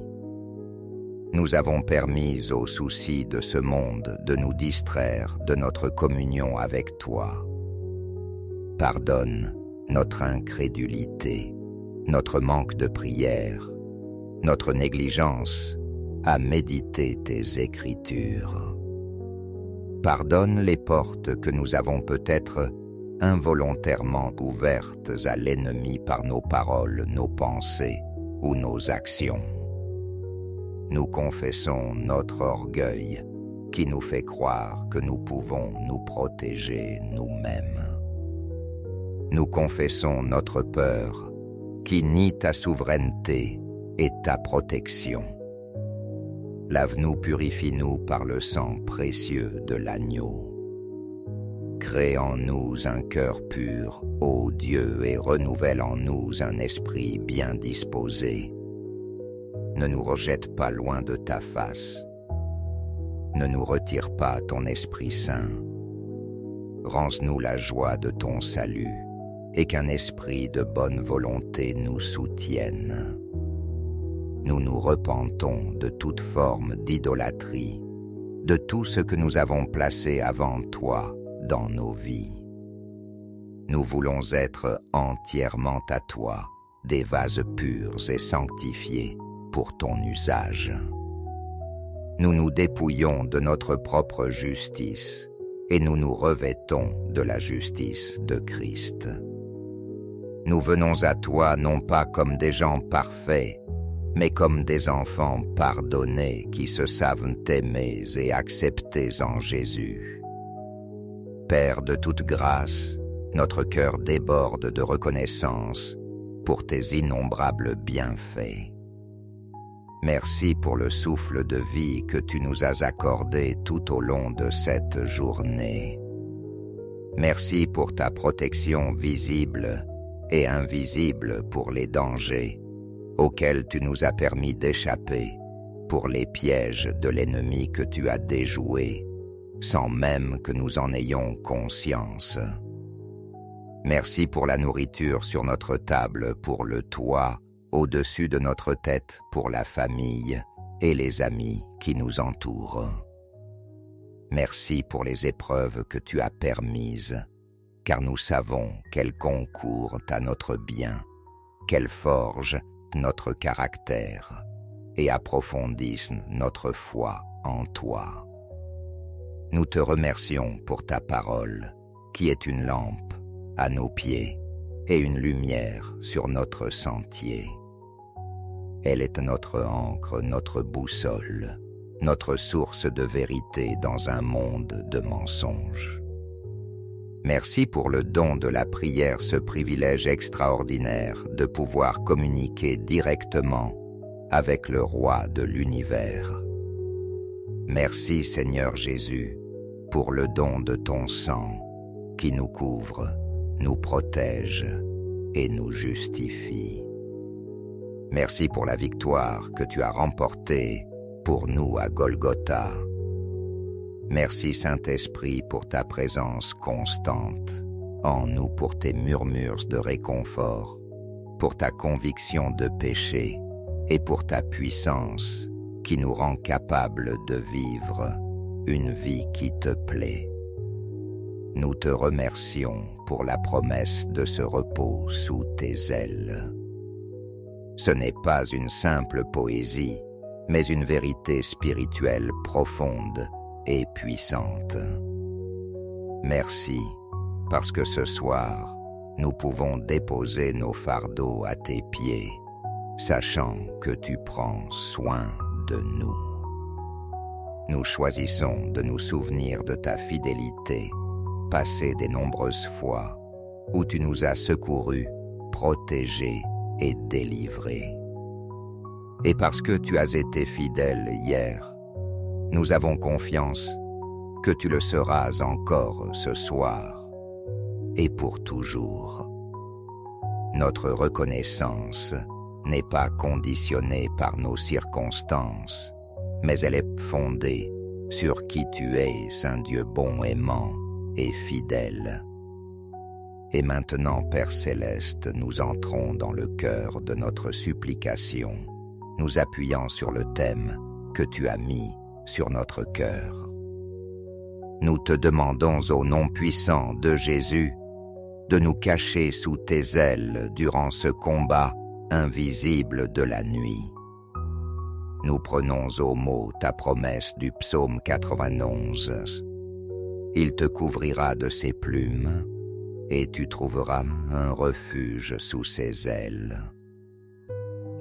Nous avons permis aux soucis de ce monde de nous distraire de notre communion avec toi. Pardonne notre incrédulité, notre manque de prière, notre négligence à méditer tes Écritures. Pardonne les portes que nous avons peut-être involontairement ouvertes à l'ennemi par nos paroles, nos pensées ou nos actions. Nous confessons notre orgueil qui nous fait croire que nous pouvons nous protéger nous-mêmes. Nous confessons notre peur qui nie ta souveraineté et ta protection. Lave-nous, purifie-nous par le sang précieux de l'agneau. Crée en nous un cœur pur, ô Dieu, et renouvelle en nous un esprit bien disposé. Ne nous rejette pas loin de ta face. Ne nous retire pas ton Esprit Saint. Rends-nous la joie de ton salut, et qu'un esprit de bonne volonté nous soutienne. Nous nous repentons de toute forme d'idolâtrie, de tout ce que nous avons placé avant toi dans nos vies. Nous voulons être entièrement à toi, des vases purs et sanctifiés pour ton usage. Nous nous dépouillons de notre propre justice et nous nous revêtons de la justice de Christ. Nous venons à toi non pas comme des gens parfaits, mais comme des enfants pardonnés qui se savent aimés et acceptés en Jésus. Père de toute grâce, notre cœur déborde de reconnaissance pour tes innombrables bienfaits. Merci pour le souffle de vie que tu nous as accordé tout au long de cette journée. Merci pour ta protection visible et invisible pour les dangers auxquels tu nous as permis d'échapper, pour les pièges de l'ennemi que tu as déjoués, sans même que nous en ayons conscience. Merci pour la nourriture sur notre table, pour le toit, au-dessus de notre tête, pour la famille et les amis qui nous entourent. Merci pour les épreuves que tu as permises, car nous savons qu'elles concourent à notre bien, qu'elles forgent notre caractère et approfondissent notre foi en toi. Nous te remercions pour ta parole, qui est une lampe à nos pieds et une lumière sur notre sentier. Elle est notre ancre, notre boussole, notre source de vérité dans un monde de mensonges. Merci pour le don de la prière, ce privilège extraordinaire de pouvoir communiquer directement avec le Roi de l'univers. Merci Seigneur Jésus pour le don de ton sang qui nous couvre, nous protège et nous justifie. Merci pour la victoire que tu as remportée pour nous à Golgotha. Merci Saint-Esprit pour ta présence constante en nous, pour tes murmures de réconfort, pour ta conviction de péché et pour ta puissance qui nous rend capables de vivre une vie qui te plaît. Nous te remercions pour la promesse de ce repos sous tes ailes. Ce n'est pas une simple poésie, mais une vérité spirituelle profonde et puissante. Merci, parce que ce soir, nous pouvons déposer nos fardeaux à tes pieds, sachant que tu prends soin de nous. Nous choisissons de nous souvenir de ta fidélité, passée des nombreuses fois, où tu nous as secourus, protégés et délivrés. Et parce que tu as été fidèle hier, nous avons confiance que tu le seras encore ce soir et pour toujours. Notre reconnaissance n'est pas conditionnée par nos circonstances, mais elle est fondée sur qui tu es, Saint Dieu bon, aimant et fidèle. Et maintenant, Père céleste, nous entrons dans le cœur de notre supplication, nous appuyant sur le thème que tu as mis sur notre cœur. Nous te demandons au nom puissant de Jésus de nous cacher sous tes ailes durant ce combat invisible de la nuit. Nous prenons au mot ta promesse du psaume 91. Il te couvrira de ses plumes et tu trouveras un refuge sous ses ailes.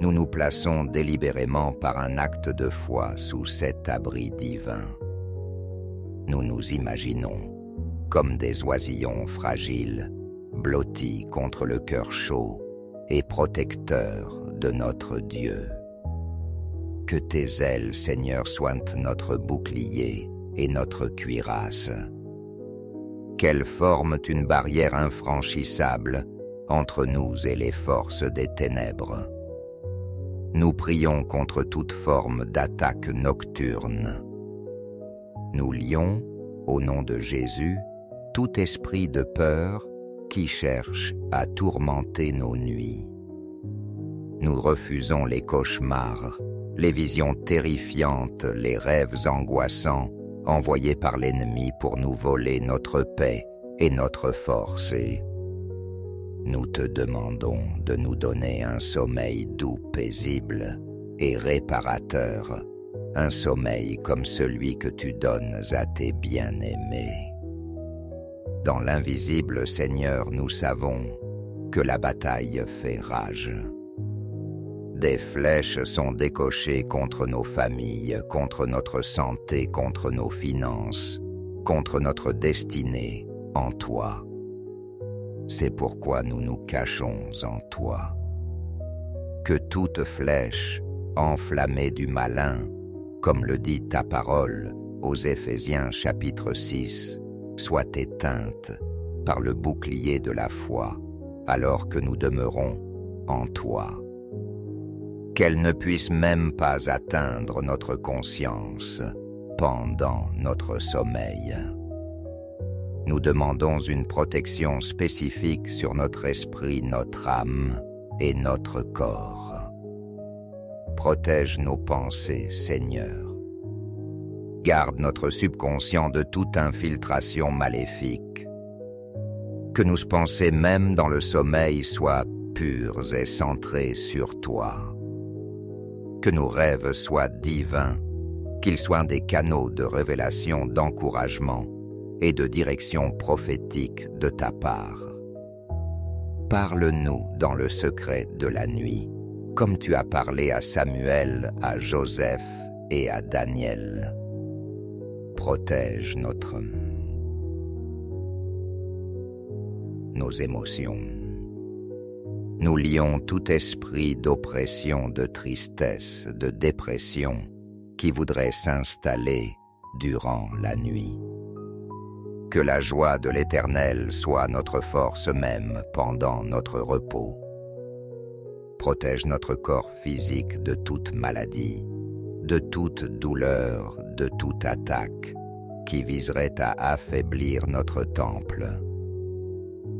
Nous nous plaçons délibérément par un acte de foi sous cet abri divin. Nous nous imaginons comme des oisillons fragiles, blottis contre le cœur chaud et protecteurs de notre Dieu. Que tes ailes, Seigneur, soient notre bouclier et notre cuirasse. Qu'elles forment une barrière infranchissable entre nous et les forces des ténèbres. Nous prions contre toute forme d'attaque nocturne. Nous lions, au nom de Jésus, tout esprit de peur qui cherche à tourmenter nos nuits. Nous refusons les cauchemars, les visions terrifiantes, les rêves angoissants envoyés par l'ennemi pour nous voler notre paix et notre force. Et nous te demandons de nous donner un sommeil doux, paisible et réparateur, un sommeil comme celui que tu donnes à tes bien-aimés. Dans l'invisible, Seigneur, nous savons que la bataille fait rage. Des flèches sont décochées contre nos familles, contre notre santé, contre nos finances, contre notre destinée en toi. C'est pourquoi nous nous cachons en toi. Que toute flèche, enflammée du malin, comme le dit ta parole aux Éphésiens chapitre 6, soit éteinte par le bouclier de la foi, alors que nous demeurons en toi. Qu'elle ne puisse même pas atteindre notre conscience pendant notre sommeil. Nous demandons une protection spécifique sur notre esprit, notre âme et notre corps. Protège nos pensées, Seigneur. Garde notre subconscient de toute infiltration maléfique. Que nos pensées, même dans le sommeil, soient pures et centrées sur toi. Que nos rêves soient divins, qu'ils soient des canaux de révélation, d'encouragement et de direction prophétique de ta part. Parle-nous dans le secret de la nuit, comme tu as parlé à Samuel, à Joseph et à Daniel. Protège nos émotions. Nous lions tout esprit d'oppression, de tristesse, de dépression qui voudrait s'installer durant la nuit. Que la joie de l'Éternel soit notre force même pendant notre repos. Protège notre corps physique de toute maladie, de toute douleur, de toute attaque qui viserait à affaiblir notre temple.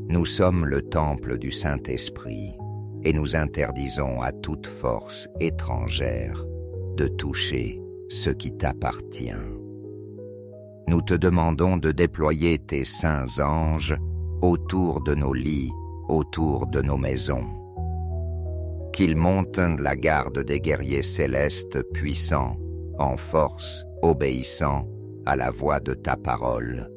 Nous sommes le temple du Saint-Esprit et nous interdisons à toute force étrangère de toucher ce qui t'appartient. Nous te demandons de déployer tes saints anges autour de nos lits, autour de nos maisons. Qu'ils montent la garde des guerriers célestes puissants, en force, obéissant à la voix de ta parole.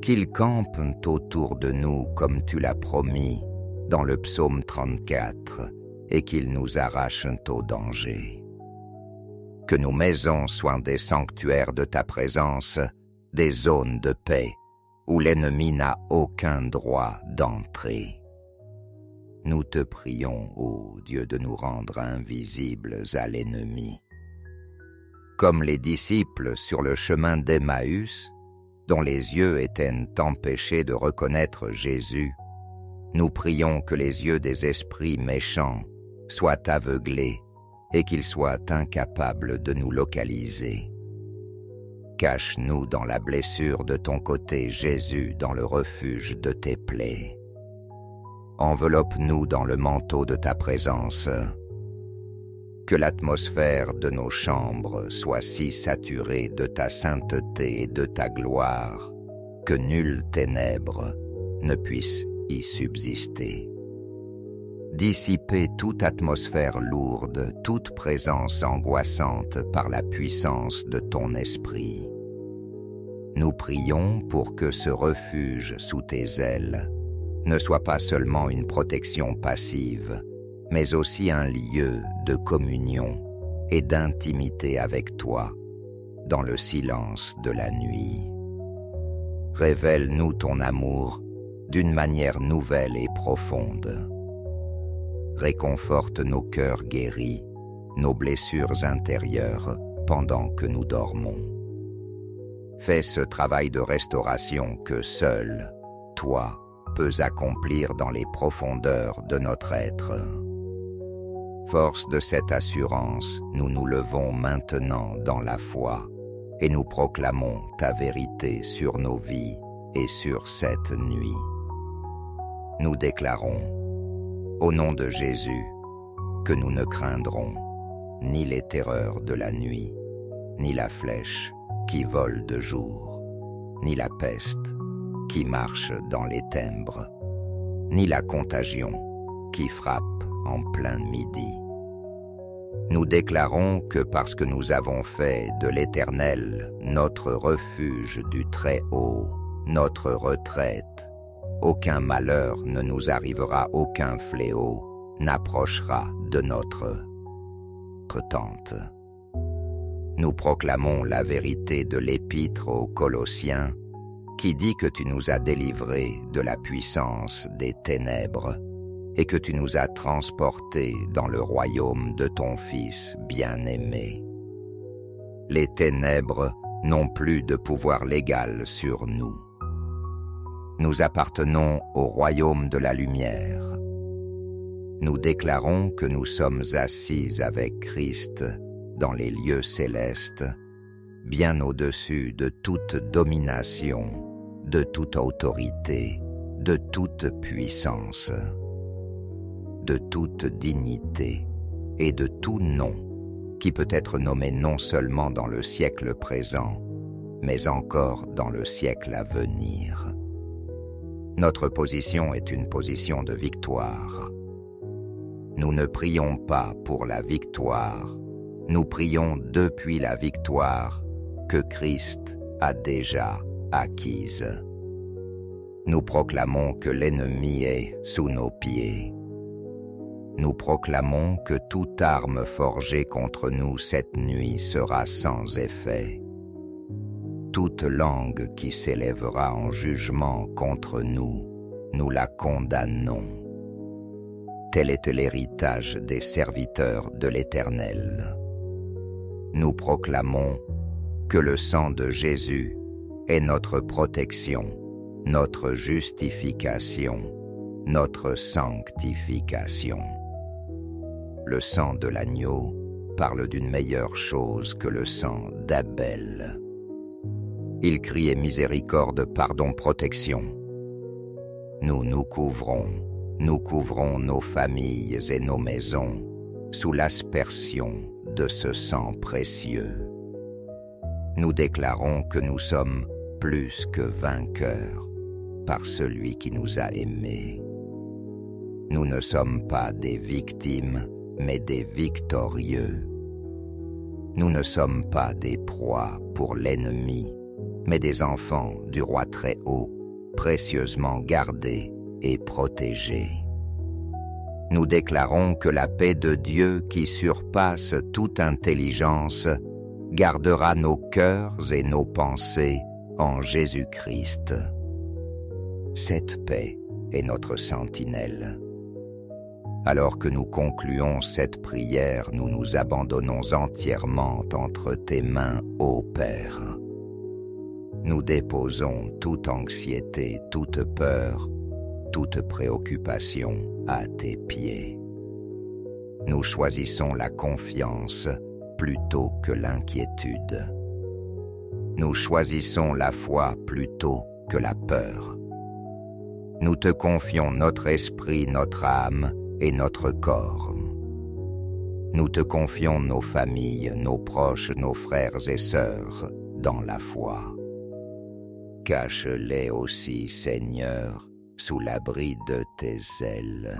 Qu'ils campent autour de nous comme tu l'as promis dans le psaume 34 et qu'ils nous arrachent au danger. Que nos maisons soient des sanctuaires de ta présence, des zones de paix où l'ennemi n'a aucun droit d'entrer. Nous te prions, ô Dieu, de nous rendre invisibles à l'ennemi. Comme les disciples sur le chemin d'Emmaüs, dont les yeux étaient empêchés de reconnaître Jésus, nous prions que les yeux des esprits méchants soient aveuglés et qu'ils soient incapables de nous localiser. Cache-nous dans la blessure de ton côté, Jésus, dans le refuge de tes plaies. Enveloppe-nous dans le manteau de ta présence. Que l'atmosphère de nos chambres soit si saturée de ta sainteté et de ta gloire que nulle ténèbre ne puisse y subsister. Dissiper toute atmosphère lourde, toute présence angoissante par la puissance de ton esprit. Nous prions pour que ce refuge sous tes ailes ne soit pas seulement une protection passive, mais aussi un lieu de communion et d'intimité avec toi, dans le silence de la nuit. Révèle-nous ton amour d'une manière nouvelle et profonde. Réconforte nos cœurs guéris, nos blessures intérieures pendant que nous dormons. Fais ce travail de restauration que seul, toi, peux accomplir dans les profondeurs de notre être. Force de cette assurance, nous nous levons maintenant dans la foi et nous proclamons ta vérité sur nos vies et sur cette nuit. Nous déclarons, au nom de Jésus, que nous ne craindrons ni les terreurs de la nuit, ni la flèche qui vole de jour, ni la peste qui marche dans les ténèbres, ni la contagion qui frappe en plein midi. Nous déclarons que parce que nous avons fait de l'Éternel notre refuge du Très-Haut, notre retraite, aucun malheur ne nous arrivera, aucun fléau n'approchera de notre tente. Nous proclamons la vérité de l'épître aux Colossiens qui dit que tu nous as délivrés de la puissance des ténèbres et que tu nous as transportés dans le royaume de ton Fils bien-aimé. Les ténèbres n'ont plus de pouvoir légal sur nous. Nous appartenons au royaume de la lumière. Nous déclarons que nous sommes assis avec Christ dans les lieux célestes, bien au-dessus de toute domination, de toute autorité, de toute puissance, de toute dignité et de tout nom qui peut être nommé non seulement dans le siècle présent, mais encore dans le siècle à venir. Notre position est une position de victoire. Nous ne prions pas pour la victoire, nous prions depuis la victoire que Christ a déjà acquise. Nous proclamons que l'ennemi est sous nos pieds. Nous proclamons que toute arme forgée contre nous cette nuit sera sans effet. Toute langue qui s'élèvera en jugement contre nous, nous la condamnons. Tel était l'héritage des serviteurs de l'Éternel. Nous proclamons que le sang de Jésus est notre protection, notre justification, notre sanctification. Le sang de l'agneau parle d'une meilleure chose que le sang d'Abel. Il criait miséricorde, pardon, protection. Nous nous couvrons nos familles et nos maisons sous l'aspersion de ce sang précieux. Nous déclarons que nous sommes plus que vainqueurs par celui qui nous a aimés. Nous ne sommes pas des victimes, mais des victorieux. Nous ne sommes pas des proies pour l'ennemi, mais des enfants du Roi Très-Haut, précieusement gardés et protégés. Nous déclarons que la paix de Dieu qui surpasse toute intelligence gardera nos cœurs et nos pensées en Jésus-Christ. Cette paix est notre sentinelle. Alors que nous concluons cette prière, nous nous abandonnons entièrement entre tes mains, ô Père. Nous déposons toute anxiété, toute peur, toute préoccupation à tes pieds. Nous choisissons la confiance plutôt que l'inquiétude. Nous choisissons la foi plutôt que la peur. Nous te confions notre esprit, notre âme et notre corps. Nous te confions nos familles, nos proches, nos frères et sœurs dans la foi. Cache-les aussi, Seigneur, sous l'abri de tes ailes.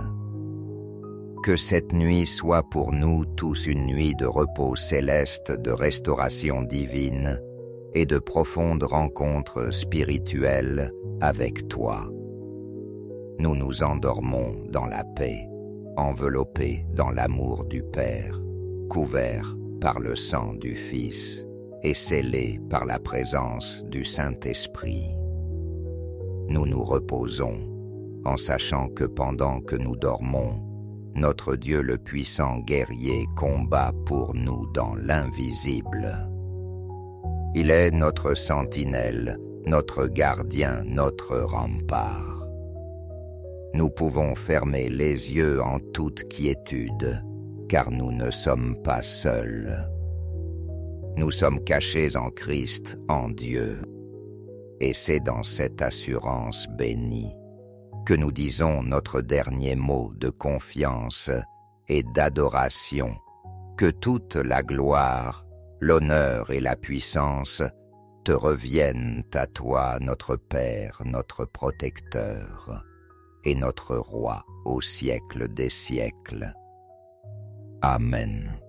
Que cette nuit soit pour nous tous une nuit de repos céleste, de restauration divine et de profondes rencontres spirituelles avec toi. Nous nous endormons dans la paix, enveloppés dans l'amour du Père, couverts par le sang du Fils et scellés par la présence du Saint-Esprit. Nous nous reposons en sachant que pendant que nous dormons, notre Dieu le puissant guerrier combat pour nous dans l'invisible. Il est notre sentinelle, notre gardien, notre rempart. Nous pouvons fermer les yeux en toute quiétude, car nous ne sommes pas seuls. Nous sommes cachés en Christ, en Dieu. Et c'est dans cette assurance bénie que nous disons notre dernier mot de confiance et d'adoration, que toute la gloire, l'honneur et la puissance te reviennent à toi, notre Père, notre protecteur et notre Roi au siècle des siècles. Amen.